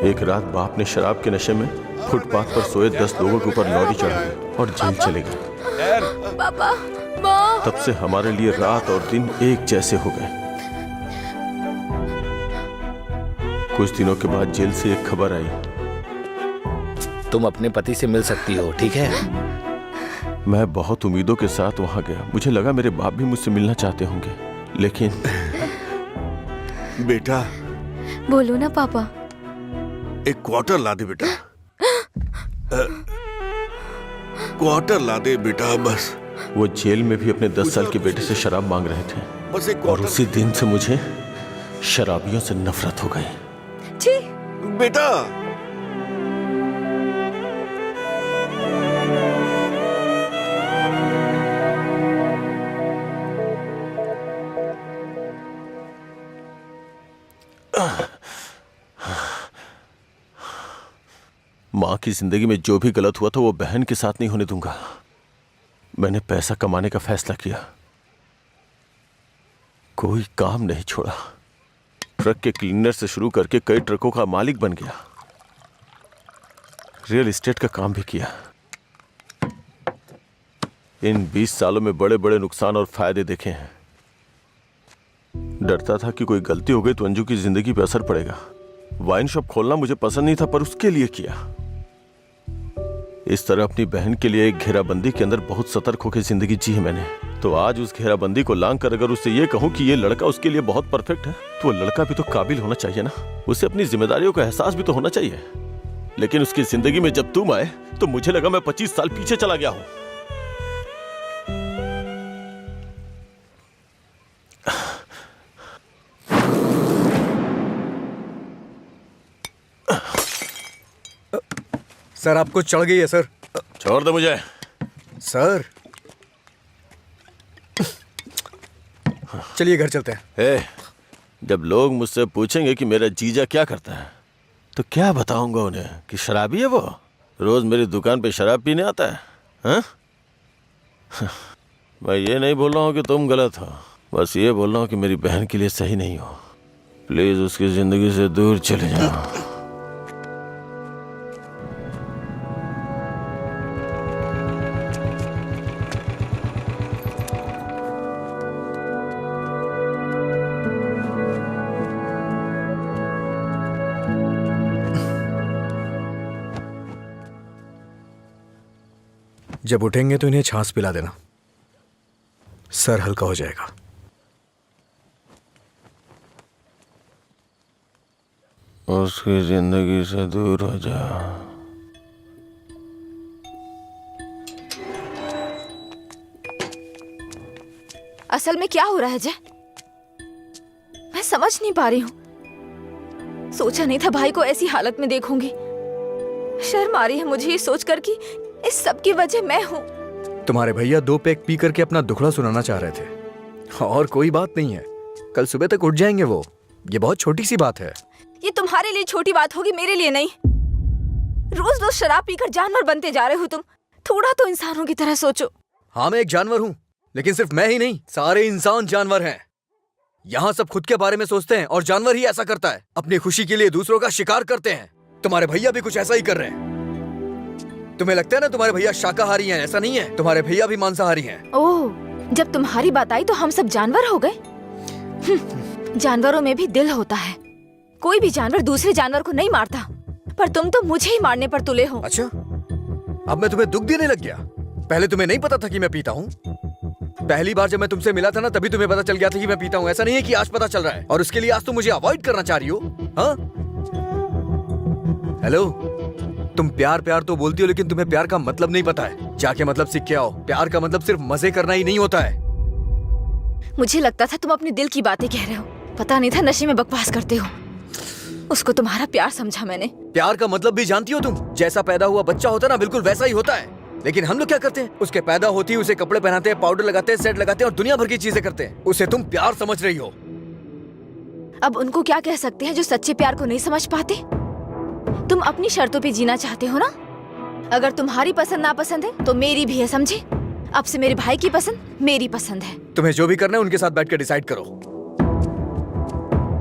एक रात बाप ने शराब के नशे में फुटपाथ पर सोए 10 लोगों के ऊपर लॉरी चढ़ा दी और जेल चले गए। पापा, माँ। तब से हमारे लिए रात और दिन एक जैसे हो गए। कुछ दिनों के बाद जेल से एक खबर आई। तुम अपने पति से मिल सकती हो, ठीक है? मैं बहुत उम्मीदों के साथ वहां गया। मुझे लगा मेरे बाप भी मुझसे मिलना चाहते होंगे, लेकिन बेटा, बोलो ना पापा। एक क्वार्टर ला दे बेटा। क्वार्टर ला दे बेटा बस। वो जेल में भी अपने 10 साल के बेटे से शराब मांग रहे थे, बस एक और उसी दिन से मुझे शराबियों से नफरत हो गई। छी। बेटा, माँ की जिंदगी में जो भी गलत हुआ था वो बहन के साथ नहीं होने दूंगा। मैंने पैसा कमाने का फैसला किया, कोई काम नहीं छोड़ा। ट्रक के क्लीनर से शुरू करके कई ट्रकों का मालिक बन गया। रियल एस्टेट का काम भी किया। इन 20 सालों में बड़े बड़े नुकसान और फायदे देखे हैं। डरता था कि कोई गलती हो गई तो अंजू की जिंदगी पर असर पड़ेगा। वाइन शॉप खोलना मुझे पसंद नहीं था, पर उसके लिए किया। इस तरह अपनी बहन के लिए एक घेराबंदी के अंदर बहुत सतर्क होकर जिंदगी जी है मैंने। तो आज उस घेराबंदी को लांग कर अगर उससे ये कहूं कि ये लड़का उसके लिए बहुत परफेक्ट है, तो वो लड़का भी तो काबिल होना चाहिए ना। उसे अपनी जिम्मेदारियों का एहसास भी तो होना चाहिए। लेकिन उसकी जिंदगी में जब तुम आए तो मुझे लगा मैं 25 साल पीछे चला गया हूं। सर आपको चढ़ गई है सर। छोड़ दो मुझे। सर चलिए घर चलते हैं। जब लोग मुझसे पूछेंगे कि मेरा जीजा क्या करता है, तो क्या बताऊंगा उन्हें कि शराबी है वो? रोज मेरी दुकान पे शराब पीने आता है? हाँ? मैं ये नहीं बोल रहा हूँ कि तुम गलत हो, बस ये बोल रहा हूँ कि मेरी बहन के लिए सही नहीं हो। प्लीज उसकी जिंदगी से दूर चले जाओ। जब उठेंगे तो इन्हें छाछ पिला देना, सर हल्का हो जाएगा। उसकी जिंदगी से दूर हो जा। असल में क्या हो रहा है जय? मैं समझ नहीं पा रही हूँ। सोचा नहीं था भाई को ऐसी हालत में देखूंगी। शर्म आ रही है मुझे ये सोचकर कि इस सब की वजह मैं हूँ। तुम्हारे भैया 2 पैक पी करके अपना दुखड़ा सुनाना चाह रहे थे, और कोई बात नहीं है, कल सुबह तक उठ जाएंगे वो। ये बहुत छोटी सी बात है। ये तुम्हारे लिए छोटी बात होगी, मेरे लिए नहीं। रोज रोज शराब पीकर जानवर बनते जा रहे हो तुम। थोड़ा तो इंसानों की तरह सोचो। हाँ, मैं एक जानवर हूँ, लेकिन सिर्फ मैं ही नहीं, सारे इंसान जानवर हैं। यहाँ सब खुद के बारे में सोचते हैं और जानवर ही ऐसा करता है, अपनी खुशी के लिए दूसरों का शिकार करते हैं। तुम्हारे भैया भी कुछ ऐसा ही कर रहे हैं। तुम्हें लगता है ना तुम्हारे भैया शाकाहारी हैं? ऐसा नहीं है, तुम्हारे भैया भी मांसाहारी हैं। ओह, जब तुम्हारी बात आई तो हम सब जानवर हो गए। जानवरों में भी दिल होता है। कोई भी जानवर दूसरे जानवर को नहीं मारता, पर तुम तो मुझे ही मारने पर तुले हो। अच्छा, अब मैं तुम्हें दुख देने लग गया? पहले तुम्हें नहीं पता था कि मैं पीता हूँ? पहली बार जब मैं तुमसे मिला था ना, तभी तुम्हें पता चल गया था कि मैं पीता हूँ। ऐसा नहीं है कि आज पता चल रहा है, और उसके लिए आज तुम मुझे अवॉइड करना चाह रही हो? हाँ? हेलो, तुम प्यार प्यार तो बोलती हो, लेकिन तुम्हें प्यार का मतलब नहीं पता है। जाके मतलब सीख के आओ। प्यार का मतलब सिर्फ मजे करना ही नहीं होता है। मुझे लगता था तुम अपने दिल की बातें कह रहे हो, पता नहीं था नशे में बकवास करते हो। उसको तुम्हारा प्यार समझा मैंने। प्यार का मतलब भी जानती हो तुम? जैसा पैदा हुआ बच्चा होता है ना, बिल्कुल वैसा ही होता है। लेकिन हम लोग क्या करते हैं? उसके पैदा होती है उसे कपड़े पहनाते हैं, पाउडर लगाते हैं, सेट लगाते हैं और दुनिया भर की चीजें करते हैं। उसे तुम प्यार समझ रही हो। अब उनको क्या कह सकते हैं जो सच्चे प्यार को नहीं समझ पाते? तुम अपनी शर्तों पे जीना चाहते हो ना? अगर तुम्हारी पसंद नापसंद है तो मेरी भी है, समझे? अब से मेरे भाई की पसंद मेरी पसंद है। तुम्हें जो भी करना है उनके साथ बैठ कर डिसाइड करो।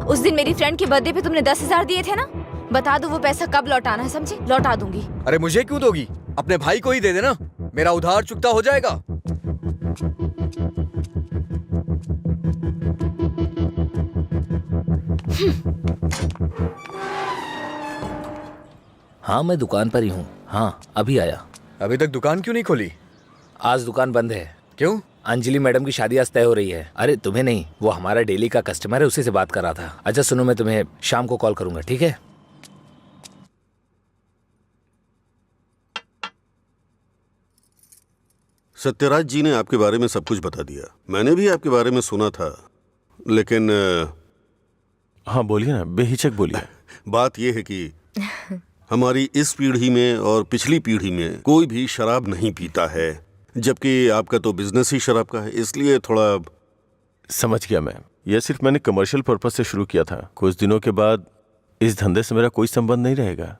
उस दिन मेरी फ्रेंड के बर्थडे पे तुमने 10,000 दिए थे ना, बता दो वो पैसा कब लौटाना है, समझे? लौटा दूंगी। अरे मुझे क्यों दोगी? अपने भाई को ही दे देना, मेरा उधार चुकता हो जाएगा। हाँ, मैं दुकान पर ही हूँ। हाँ, अभी आया। अभी तक दुकान क्यों नहीं खोली? आज दुकान बंद है। क्यों? अंजलि मैडम की शादी आज तय हो रही है। अरे तुम्हें नहीं, वो हमारा डेली का कस्टमर है, उसी से बात कर रहा था। अच्छा सुनो, मैं तुम्हें शाम को कॉल करूंगा, ठीक है? सत्यराज जी ने आपके बारे में सब कुछ बता दिया। मैंने भी आपके बारे में सुना था, लेकिन हाँ बोलिए ना, बेहिचक बोलिए। बात यह है कि हमारी इस पीढ़ी में और पिछली पीढ़ी में कोई भी शराब नहीं पीता है, जबकि आपका तो बिजनेस ही शराब का है, इसलिए थोड़ा। समझ गया मैं। यह सिर्फ मैंने कमर्शियल पर्पस से शुरू किया था। कुछ दिनों के बाद इस धंधे से मेरा कोई संबंध नहीं रहेगा।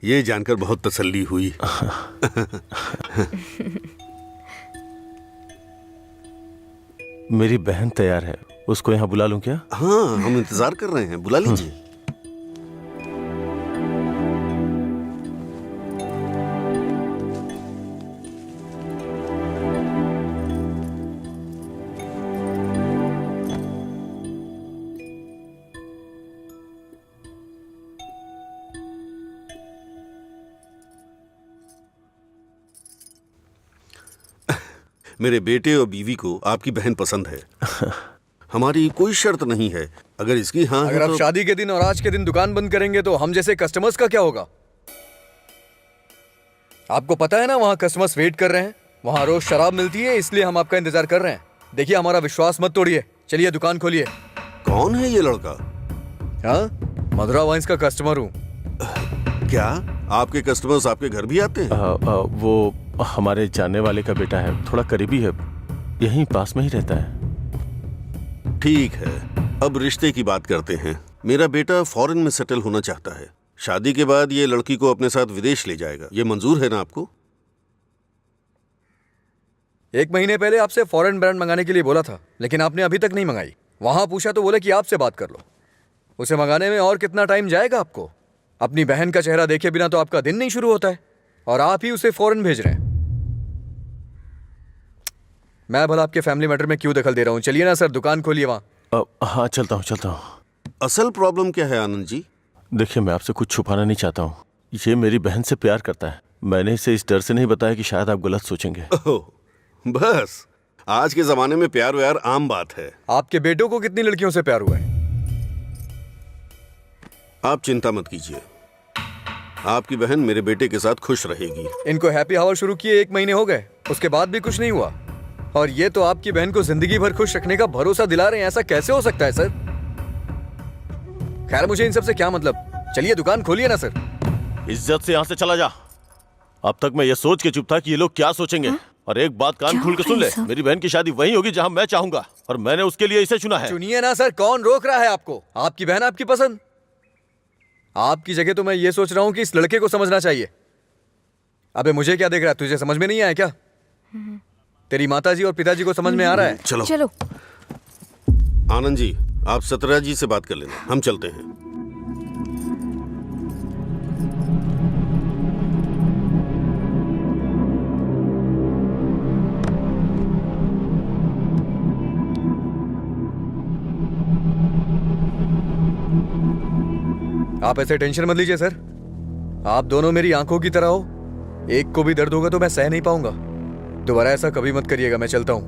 ये जानकर बहुत तसल्ली हुई। मेरी बहन तैयार है, उसको यहाँ बुला लूं क्या? हाँ, हम इंतजार कर रहे हैं, बुला लीजिए। मेरे बेटे और बीवी को आपकी बहन पसंद है। हमारी कोई शर्त नहीं है। अगर इसकी हाँ अगर आप तो... शादी के दिन और आज के दिन दुकान बंद करेंगे तो हम जैसे कस्टमर्स का क्या होगा? आपको पता है ना, वहाँ कस्टमर्स वेट कर रहे हैं। वहाँ रोज शराब मिलती है, इसलिए हम आपका इंतजार कर रहे हैं। देखिए, हमारा विश्वास मत तोड़िए। चलिए दुकान खोलिए। कौन है ये लड़का? हाँ, मधुरा वाइन्स का कस्टमर हूँ। क्या आपके कस्टमर्स आपके घर भी आते हैं? वो हमारे जानने वाले का बेटा है, थोड़ा करीबी है, यहीं पास में ही रहता है। ठीक है, अब रिश्ते की बात करते हैं। मेरा बेटा फॉरेन में सेटल होना चाहता है। शादी के बाद ये लड़की को अपने साथ विदेश ले जाएगा, ये मंजूर है ना आपको? 1 महीने पहले आपसे फॉरेन ब्रांड मंगाने के लिए बोला था, लेकिन आपने अभी तक नहीं मंगाई। वहां पूछा तो बोले कि आपसे बात कर लो। उसे मंगाने में और कितना टाइम जाएगा आपको? अपनी बहन का चेहरा देखे बिना तो आपका दिन नहीं शुरू होता है, और आप ही उसे फॉरेन भेज रहे हैं। मैं भला आपके फैमिली मैटर में क्यों दखल दे रहा हूं? चलिए ना सर, दुकान खोलिए वहां। हाँ, चलता हूँ। असल प्रॉब्लम क्या है आनंद जी? देखिए, मैं आपसे कुछ छुपाना नहीं चाहता हूँ। ये मेरी बहन से प्यार करता है। मैंने इसे इस डर से नहीं बताया कि शायद आप गलत सोचेंगे। ओह, बस आज के जमाने में प्यार व्यार आम बात है। आपके बेटों को कितनी लड़कियों से प्यार हुआ है? आप चिंता मत कीजिए, आपकी बहन मेरे बेटे के साथ खुश रहेगी। इनको हैप्पी आवर शुरू किए 1 महीने हो गए, उसके बाद भी कुछ नहीं हुआ, और ये तो आपकी बहन को जिंदगी भर खुश रखने का भरोसा दिला रहे हैं। ऐसा कैसे हो सकता है सर? खैर, मुझे इन सब से क्या मतलब। चलिए दुकान खोलिए ना सर। इज्जत से यहाँ से चला जा। अब तक मैं ये सोच के चुप था कि ये लोग क्या सोचेंगे। और एक बात कान खोल के सुन ले, मेरी बहन की शादी वहीं होगी जहाँ मैं चाहूंगा, और मैंने उसके लिए इसे चुना है। चुनिए ना सर, कौन रोक रहा है आपको? आपकी बहन, आपकी पसंद। आपकी जगह तो मैं ये सोच रहा हूँ कि इस लड़के को समझना चाहिए। अबे मुझे क्या देख रहा है? तुझे समझ में नहीं आया क्या? तेरी माताजी और पिताजी को समझ में आ रहा है? चलो चलो। आनंद जी, आप सतरा जी से बात कर लेना, हम चलते हैं। आप ऐसे टेंशन मत लीजिए सर। आप दोनों मेरी आंखों की तरह हो। एक को भी दर्द होगा तो मैं सह नहीं पाऊंगा। दोबारा ऐसा कभी मत करिएगा। मैं चलता हूं,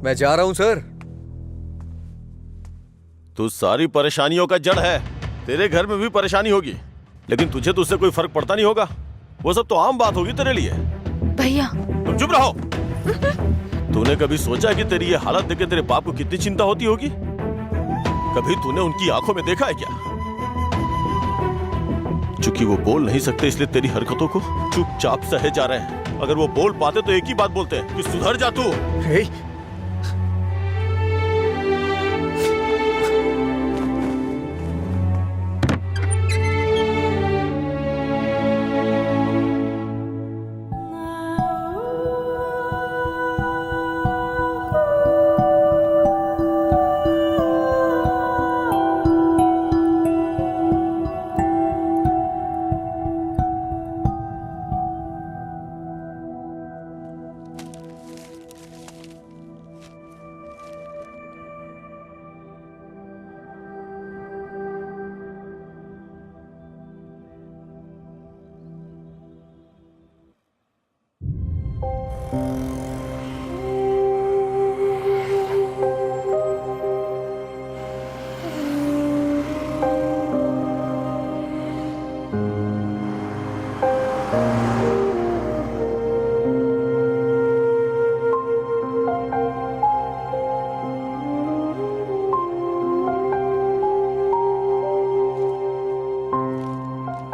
मैं जा रहा हूं सर। तू सारी परेशानियों का जड़ है। तेरे घर में भी परेशानी होगी, लेकिन तुझे तो उससे कोई फर्क पड़ता नहीं होगा। वो सब तो आम बात होगी तेरे लिए। भैया, तुम चुप रहो। तूने कभी सोचा कि तेरी ये हालत देख के तेरे बाप को कितनी चिंता होती होगी? कभी तूने उनकी आंखों में देखा है क्या? चूंकि वो बोल नहीं सकते, इसलिए तेरी हरकतों को चुपचाप सहे जा रहे हैं। अगर वो बोल पाते तो एक ही बात बोलते हैं कि सुधर जा तू।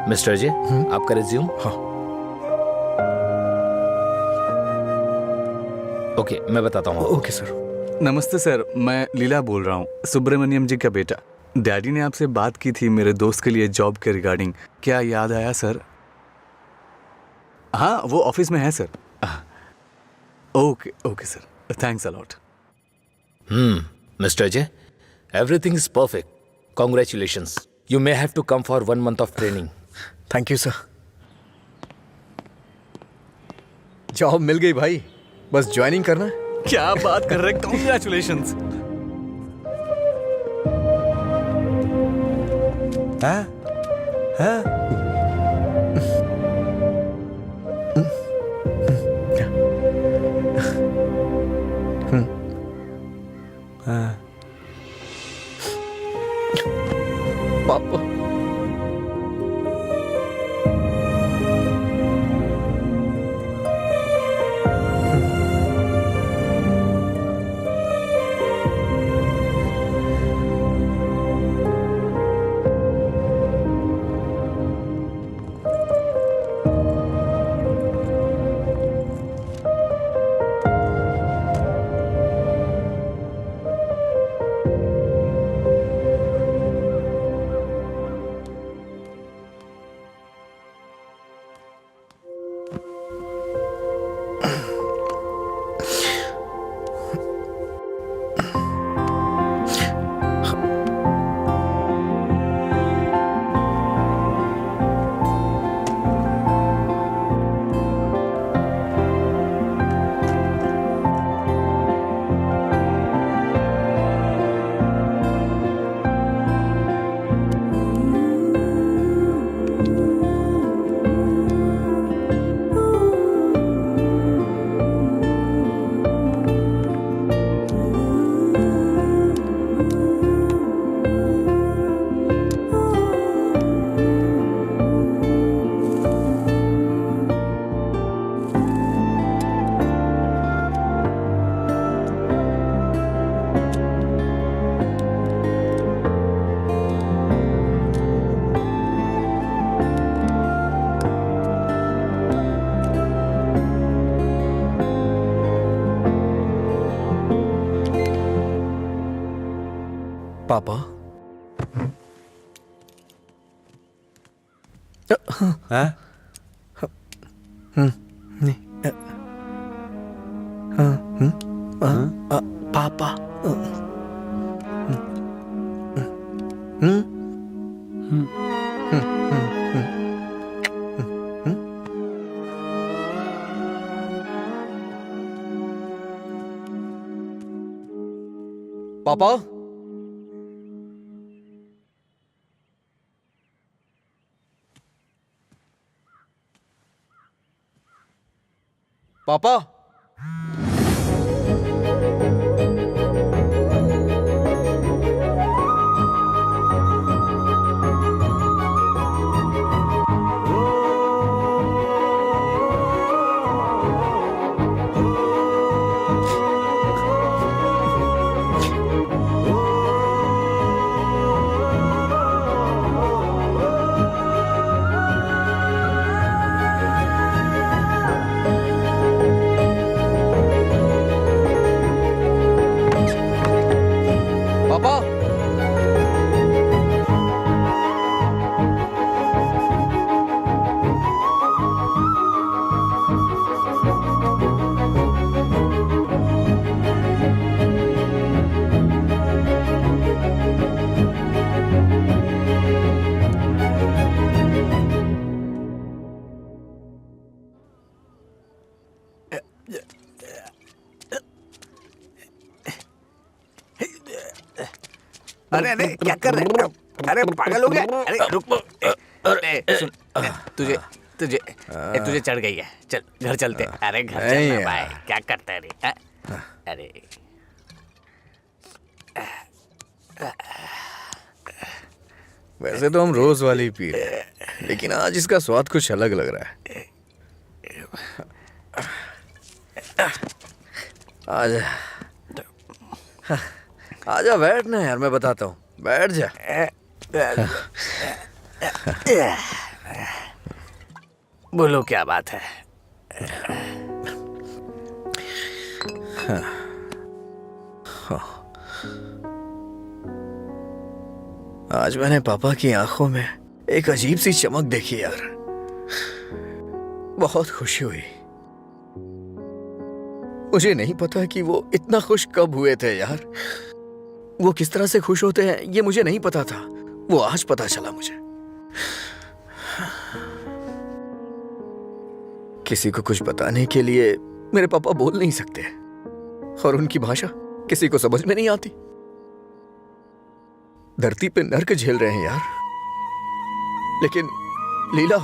मिस्टर अजय, आपका रिज्यूम। हाँ। ओके, मैं बताता हूँ। Okay sir. नमस्ते सर, मैं लीला बोल रहा हूँ, सुब्रमण्यम जी का बेटा। डैडी ने आपसे बात की थी मेरे दोस्त के लिए जॉब के रिगार्डिंग। क्या याद आया सर? हाँ, वो ऑफिस में है sir. Okay okay sir, thanks a lot. Mister Ajay, everything is perfect. Congratulations. You may have to come for 1 month of training. Thank you sir. Job मिल गई भाई, बस ज्वाइनिंग करना है। क्या बात कर रहे हैं, कॉन्ग्रेचुलेशंस। पापा, पापा। हाँ? पापा। पापा। पापा। पापा। अरे अरे क्या कर रहे हैं? अरे पागल हो गया? अरे रुक, सुन, तुझे तुझे तुझे चढ़ गई है। चल घर चलते। अरे घर चलना भाई, क्या करता है रे? अरे वैसे तो हम रोज वाली ही पी रहे हैं, लेकिन आज इसका स्वाद कुछ अलग लग रहा है। आजा आजा, बैठ ना यार, मैं बताता हूँ, बैठ जा। बोलो क्या बात है? आज मैंने पापा की आंखों में एक अजीब सी चमक देखी यार, बहुत खुशी हुई। मुझे नहीं पता कि वो इतना खुश कब हुए थे यार। वो किस तरह से खुश होते हैं ये मुझे नहीं पता था, वो आज पता चला मुझे। किसी को कुछ बताने के लिए मेरे पापा बोल नहीं सकते, और उनकी भाषा किसी को समझ में नहीं आती। धरती पे नर्क झेल रहे हैं यार, लेकिन लीला,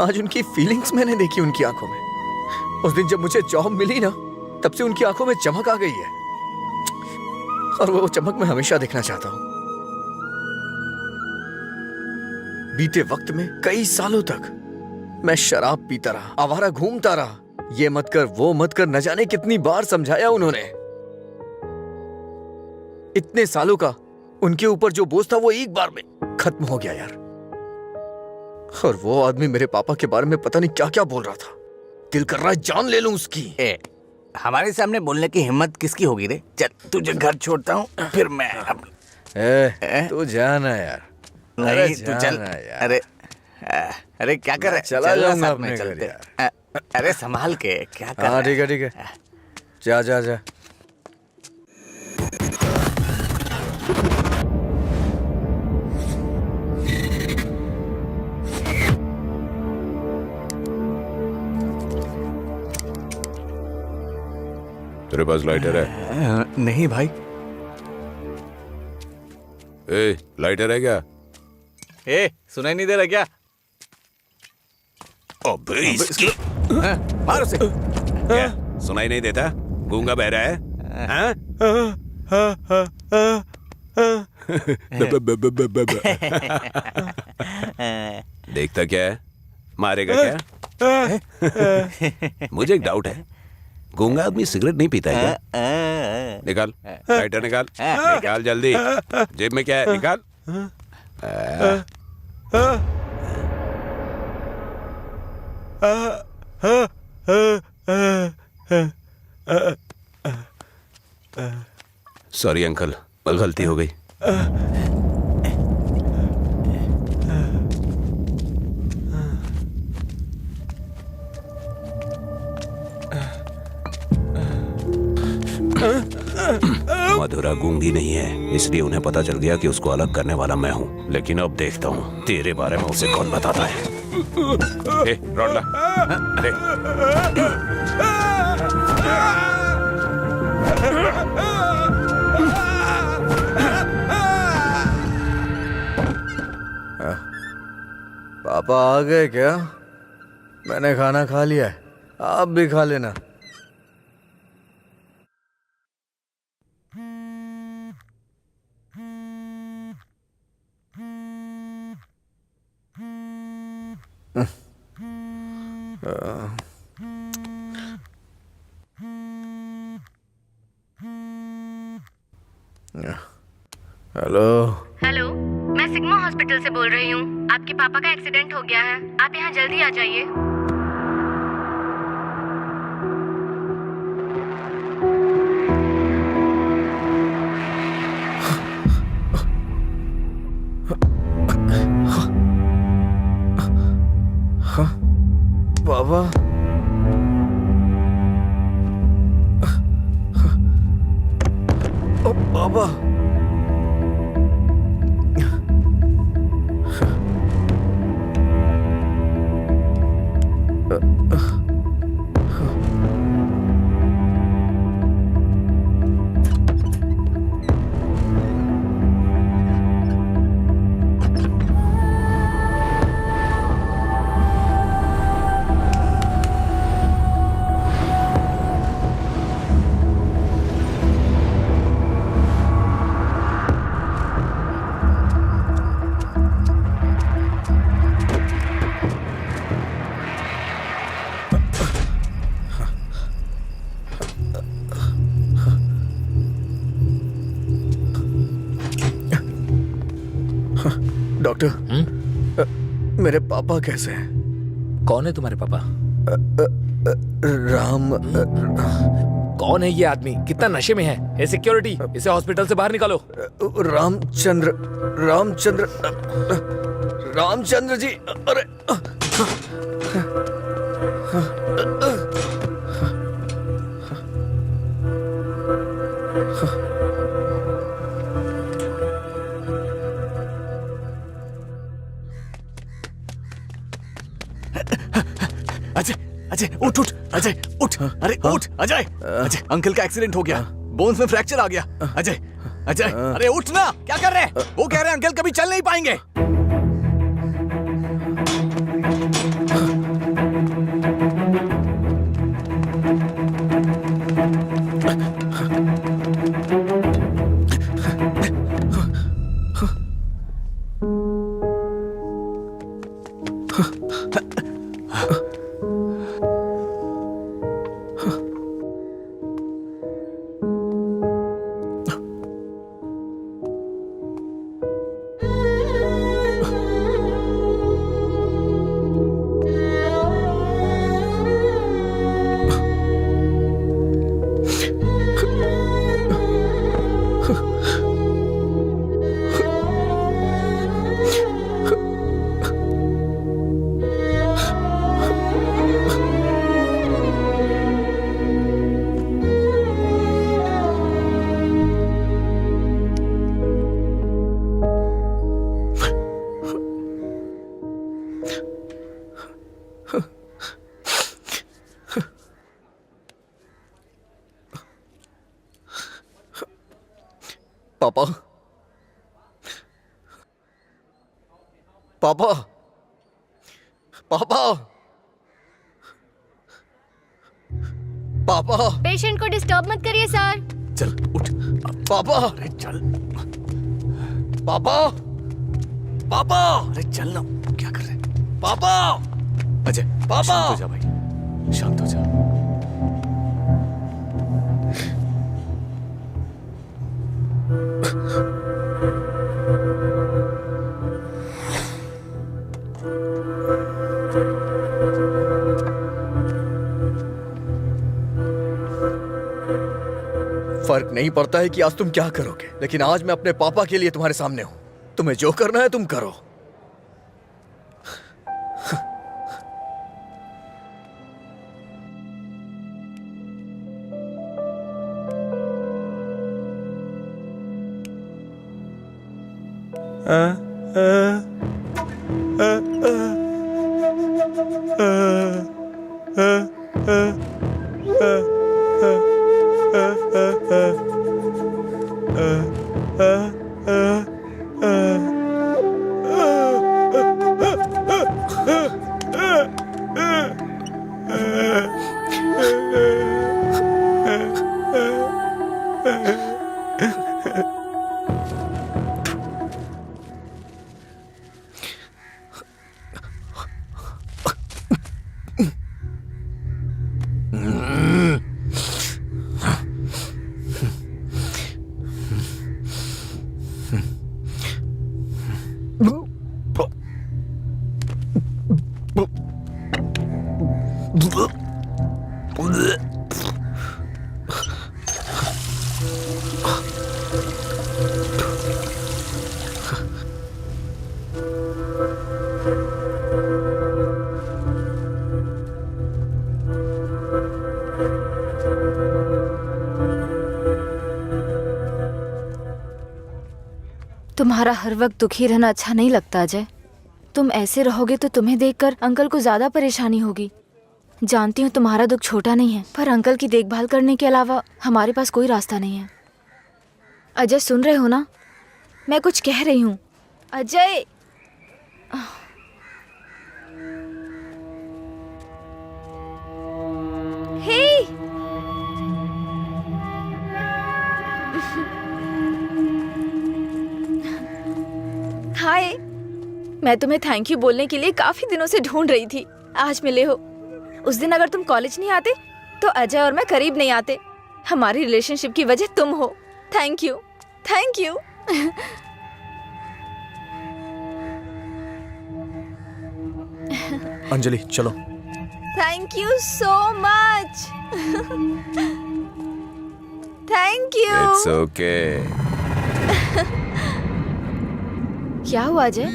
आज उनकी फीलिंग्स मैंने देखी उनकी आंखों में। उस दिन जब मुझे जॉब मिली ना, तब से उनकी आंखों में चमक आ गई है, और वो चमक मैं हमेशा देखना चाहता हूं। बीते वक्त में कई सालों तक मैं शराब पीता रहा, आवारा घूमता रहा, ये मत कर वो मत कर, न जाने कितनी बार समझाया उन्होंने। इतने सालों का उनके ऊपर जो बोझ था वो एक बार में खत्म हो गया यार। और वो आदमी मेरे पापा के बारे में पता नहीं क्या क्या बोल रहा था। दिल कर रहा है जान ले लूं उसकी। हमारे सामने बोलने की हिम्मत किसकी होगी रे? चल तुझे घर छोड़ता हूँ, फिर मैं तू जाना यार। नहीं तू चल यार। अरे अरे क्या कर रहा है? चला जाऊंगा अपने घर चलते। यार। अरे संभाल के क्या कर रहा हाँ है? ठीक है ठीक है, जा जा जा। तेरे पास लाइटर है? नहीं भाई। ए, लाइटर है क्या? ए, सुनाई नहीं दे रहा क्या? अबे इसकी मार उसे। क्या सुनाई नहीं देता? गूंगा बहरा है? हाँ? देखता क्या है? मारेगा क्या? मुझे एक डाउट है, गूंगा आदमी सिगरेट नहीं पीता है क्या? निकाल लाइटर, निकाल निकाल जल्दी। जेब में क्या है? निकाल। सॉरी अंकल, गलती हो गई। मधुरा गूंगी नहीं है, इसलिए उन्हें पता चल गया कि उसको अलग करने वाला मैं हूँ। लेकिन अब देखता हूँ तेरे बारे में उसे कौन बताता है। ए, रॉडला, अरे पापा आ गए क्या? मैंने खाना खा लिया है, आप भी खा लेना। हेलो। हेलो, मैं सिग्मा हॉस्पिटल से बोल रही हूँ। आपके पापा का एक्सीडेंट हो गया है, आप यहाँ जल्दी आ जाइए। बाबा, ओ बाबा, डॉक्टर, मेरे पापा कैसे हैं? कौन है तुम्हारे पापा? राम। कौन है ये आदमी? कितना नशे में है? ए सिक्योरिटी, इसे हॉस्पिटल से बाहर निकालो। रामचंद्र, रामचंद्र, रामचंद्र जी। अरे अजय, अजय उठ उठ, अजय उठ, अरे उठ अजय। अजय, अंकल का एक्सीडेंट हो गया, बोन्स में फ्रैक्चर आ गया। अजय, अजय, अरे उठ ना, क्या कर रहे हैं? वो कह रहे हैं अंकल कभी चल नहीं पाएंगे। पापा, पापा, पापा, पापा। पेशेंट को डिस्टर्ब मत करिए सर। चल उठ पापा, अरे चल पापा, पापा, अरे चल ना, क्या कर रहे हैं? पापा, अजय पापा। शांत हो जा भाई, शांत हो जा। फर्क नहीं पड़ता है कि आज तुम क्या करोगे, लेकिन आज मैं अपने पापा के लिए तुम्हारे सामने हूं। तुम्हें जो करना है तुम करो। तुम्हारा हर वक्त दुखी रहना अच्छा नहीं लगता अजय। तुम ऐसे रहोगे तो तुम्हें देखकर अंकल को ज्यादा परेशानी होगी। जानती हूँ तुम्हारा दुख छोटा नहीं है, पर अंकल की देखभाल करने के अलावा हमारे पास कोई रास्ता नहीं है। अजय सुन रहे हो ना, मैं कुछ कह रही हूँ। अजय हे हाय, मैं तुम्हें थैंक यू बोलने के लिए काफी दिनों से ढूंढ रही थी। आज मिले हो। उस दिन अगर तुम कॉलेज नहीं आते तो अजय और मैं करीब नहीं आते। हमारी रिलेशनशिप की वजह तुम हो। Thank you, thank you. Anjali चलो। Thank you so much. Thank you. It's okay. क्या हुआ अजय?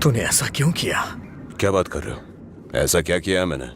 तूने ऐसा क्यों किया? क्या बात कर रहे हो? ऐसा क्या किया है मैंने?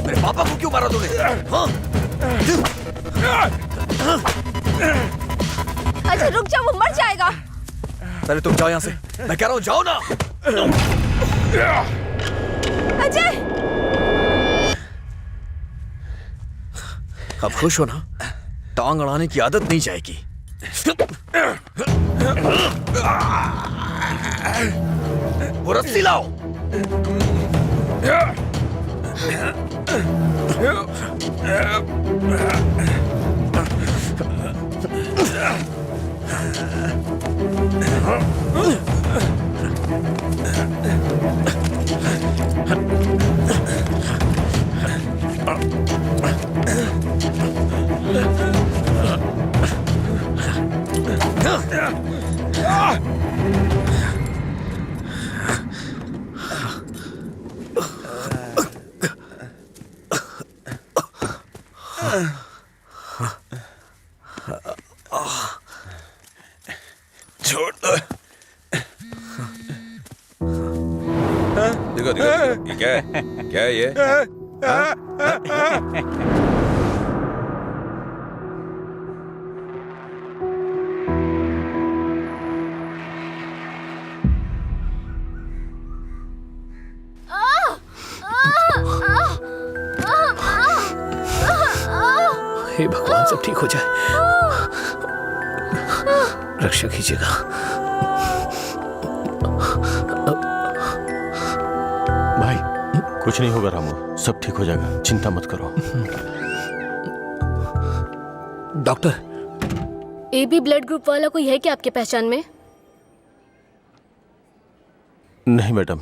मेरे पापा को क्यों मारा तूने? हाँ? अजय रुक जा, वो मर जाएगा। पहले तुम जाओ यहाँ से, मैं कह रहा हूँ जाओ ना। अजय, अब खुश हो ना? टांग अड़ाने की आदत नहीं जाएगी। वो रस्सी लाओ। छोड़ दो। देखो देखो, ये क्या है? क्या है ये? हे भगवान, सब ठीक हो जाए। रक्षा कीजिएगा। भाई कुछ नहीं होगा रामू, सब ठीक हो जाएगा, चिंता मत करो। डॉक्टर, एबी ब्लड ग्रुप वाला कोई है क्या आपके पहचान में? नहीं मैडम।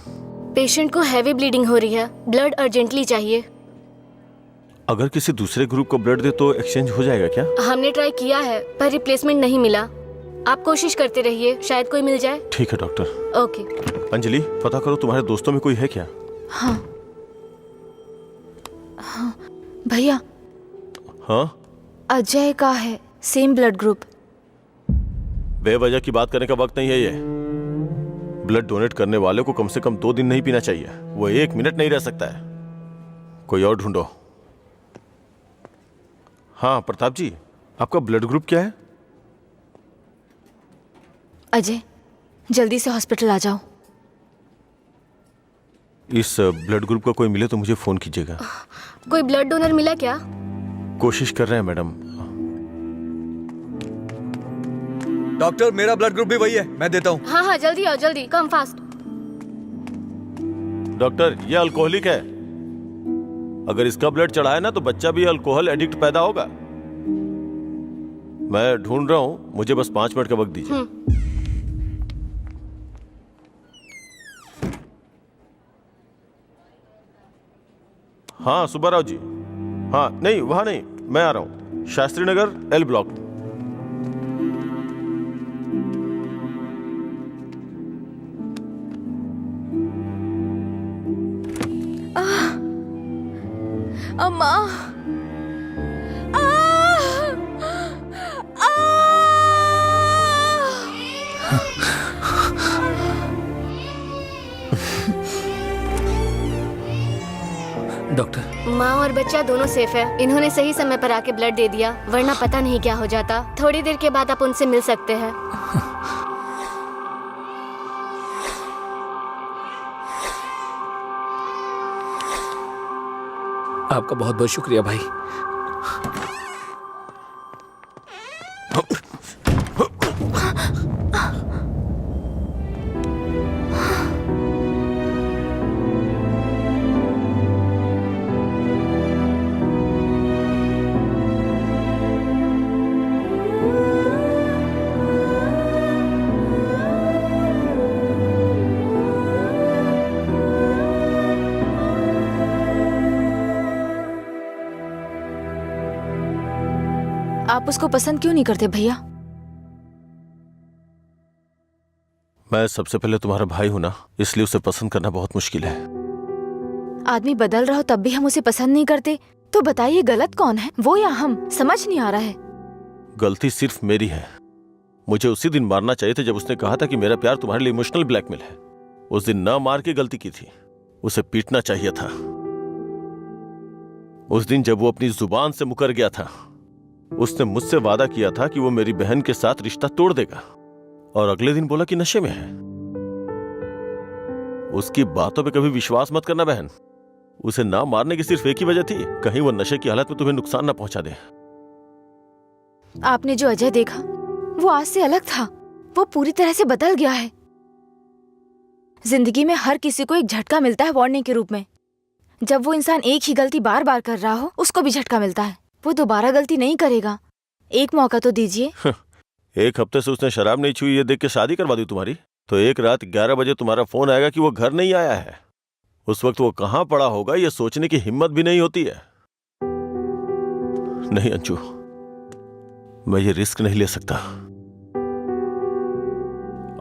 पेशेंट को हैवी ब्लीडिंग हो रही है, ब्लड अर्जेंटली चाहिए। अगर किसी दूसरे ग्रुप को ब्लड दे तो एक्सचेंज हो जाएगा क्या? हमने ट्राई किया है पर रिप्लेसमेंट नहीं मिला। आप कोशिश करते रहिए, शायद कोई मिल जाए। ठीक है डॉक्टर। ओके। अंजलि, पता करो तुम्हारे दोस्तों में कोई है क्या? हाँ हाँ भैया, हाँ अजय का है सेम ब्लड ग्रुप। बेवजह की बात करने का वक्त नहीं है ये। ब्लड डोनेट करने वाले को कम से कम 2 दिन नहीं पीना चाहिए, वो 1 मिनट नहीं रह सकता है। कोई और ढूंढो। हाँ प्रताप जी, आपका ब्लड ग्रुप क्या है? अजय, जल्दी से हॉस्पिटल आ जाओ। इस ब्लड ग्रुप का कोई मिले तो मुझे फोन कीजिएगा। कोई ब्लड डोनर मिला क्या? कोशिश कर रहे हैं मैडम। डॉक्टर, मेरा ब्लड ग्रुप भी वही है, मैं देता हूँ। हाँ हाँ जल्दी आओ, जल्दी, कम फास्ट। डॉक्टर, ये अल्कोहलिक है, अगर इसका ब्लड चढ़ा है ना तो बच्चा भी अल्कोहल एडिक्ट पैदा होगा। मैं ढूंढ रहा हूँ, मुझे बस 5 मिनट का वक्त दीजिए। हाँ सुब्बाराव जी। हाँ नहीं, वहां नहीं, मैं आ रहा हूँ, शास्त्री नगर L ब्लॉक। अम्मा, डॉक्टर, माँ और बच्चा दोनों सेफ है। इन्होंने सही समय पर आके ब्लड दे दिया, वरना पता नहीं क्या हो जाता। थोड़ी देर के बाद आप उनसे मिल सकते हैं। आपका बहुत बहुत शुक्रिया भाई। आप उसको पसंद क्यों नहीं करते भैया? मैं सबसे पहले तुम्हारा भाई हूं ना, इसलिए उसे पसंद करना बहुत मुश्किल है। आदमी बदल रहा हो तब भी हम उसे पसंद नहीं करते, तो बताइए गलत कौन है, वो या हम? समझ नहीं आ रहा है। गलती सिर्फ मेरी है। मुझे उसी दिन मारना चाहिए था जब उसने कहा था कि मेरा प्यार तुम्हारे लिए इमोशनल ब्लैकमेल है। उस दिन न मार के गलती की थी, उसे पीटना चाहिए था। उस दिन जब वो अपनी जुबान से मुकर गया था, उसने मुझसे वादा किया था कि वो मेरी बहन के साथ रिश्ता तोड़ देगा, और अगले दिन बोला कि नशे में है। उसकी बातों पे कभी विश्वास मत करना बहन। उसे ना मारने की सिर्फ एक ही वजह थी, कहीं वो नशे की हालत में तुम्हें नुकसान ना पहुंचा दे। आपने जो अजय देखा वो आज से अलग था, वो पूरी तरह से बदल गया है। जिंदगी में हर किसी को एक झटका मिलता है वार्निंग के रूप में। जब वो इंसान एक ही गलती बार बार कर रहा हो, उसको भी झटका मिलता है। वो दोबारा गलती नहीं करेगा, एक मौका तो दीजिए। एक हफ्ते से उसने शराब नहीं छुई ये देख के शादी करवा दी तुम्हारी, तो एक रात 11 बजे तुम्हारा फोन आएगा कि वो घर नहीं आया है। उस वक्त वो कहां पड़ा होगा ये सोचने की हिम्मत भी नहीं होती है। नहीं अंशु, मैं ये रिस्क नहीं ले सकता।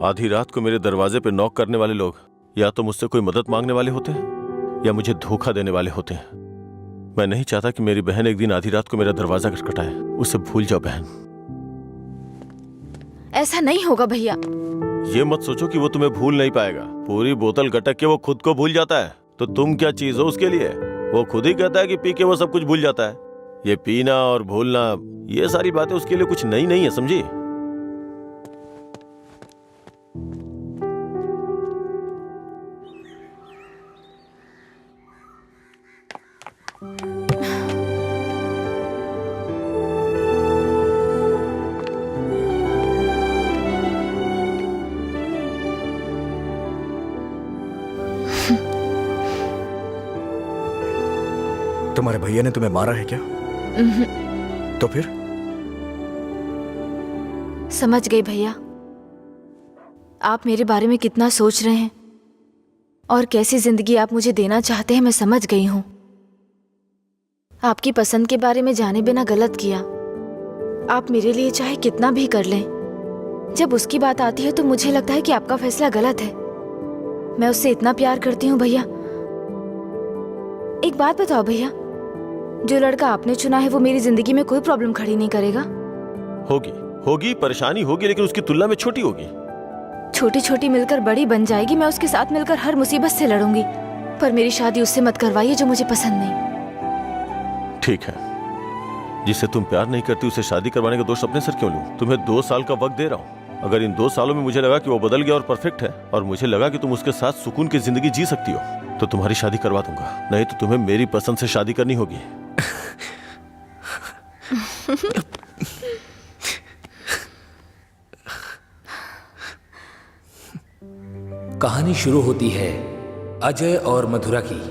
आधी रात को मेरे दरवाजे पे नॉक करने वाले लोग या तो मुझसे कोई मदद मांगने वाले होते हैं या मुझे धोखा देने वाले होते हैं। मैं नहीं चाहता कि मेरी बहन एक दिन आधी रात को मेरा दरवाजा खटखटाए। उसे भूल जाओ बहन। ऐसा नहीं होगा भैया। ये मत सोचो कि वो तुम्हें भूल नहीं पाएगा। पूरी बोतल गटक के वो खुद को भूल जाता है, तो तुम क्या चीज हो उसके लिए? वो खुद ही कहता है कि पी के वो सब कुछ भूल जाता है। ये पीना और भूलना, ये सारी बातें उसके लिए कुछ नई नहीं है, समझी? तुम्हारे भैया ने तुम्हें मारा है क्या? तो फिर? समझ गई भैया, आप मेरे बारे में कितना सोच रहे हैं और कैसी जिंदगी आप मुझे देना चाहते हैं, मैं समझ गई हूं। आपकी पसंद के बारे में जाने बिना गलत किया। आप मेरे लिए चाहे कितना भी कर लें, जब उसकी बात आती है तो मुझे लगता है कि आपका फैसला गलत है। मैं उससे इतना प्यार करती हूँ भैया। एक बात बताओ भैया, जो लड़का आपने चुना है वो मेरी जिंदगी में कोई प्रॉब्लम खड़ी नहीं करेगा? होगी परेशानी होगी, लेकिन उसकी तुलना में छोटी होगी। छोटी छोटी मिलकर बड़ी बन जाएगी। मैं उसके साथ मिलकर हर मुसीबत से लड़ूंगी, पर मेरी शादी उससे मत करवाइए जो मुझे पसंद नहीं। ठीक है, जिससे तुम प्यार नहीं करती उसे शादी करवाने का दोष अपने सर क्यों लूं? तुम्हें 2 साल का वक्त दे रहा हूं। अगर इन 2 सालों में मुझे लगा कि वो बदल गया और परफेक्ट है, और मुझे लगा कि तुम उसके साथ सुकून की जिंदगी जी सकती हो, तो तुम्हारी शादी करवा दूंगा। नहीं तो तुम्हें मेरी पसंद से शादी करनी होगी। कहानी शुरू होती है अजय और मधुरा की,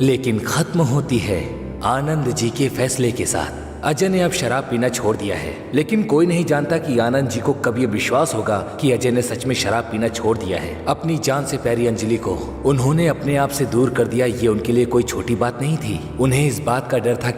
लेकिन खत्म होती है आनंद जी के फैसले के साथ। अजय ने अब शराब पीना छोड़ दिया है, लेकिन कोई नहीं जानता कि आनंद जी को कब ये विश्वास होगा कि अजय ने सच में शराब पीना छोड़ दिया है। अपनी जान से प्यारी अंजलि को उन्होंने अपने आप से दूर कर दिया, ये उनके लिए कोई छोटी बात नहीं थी। उन्हें इस बात का डर था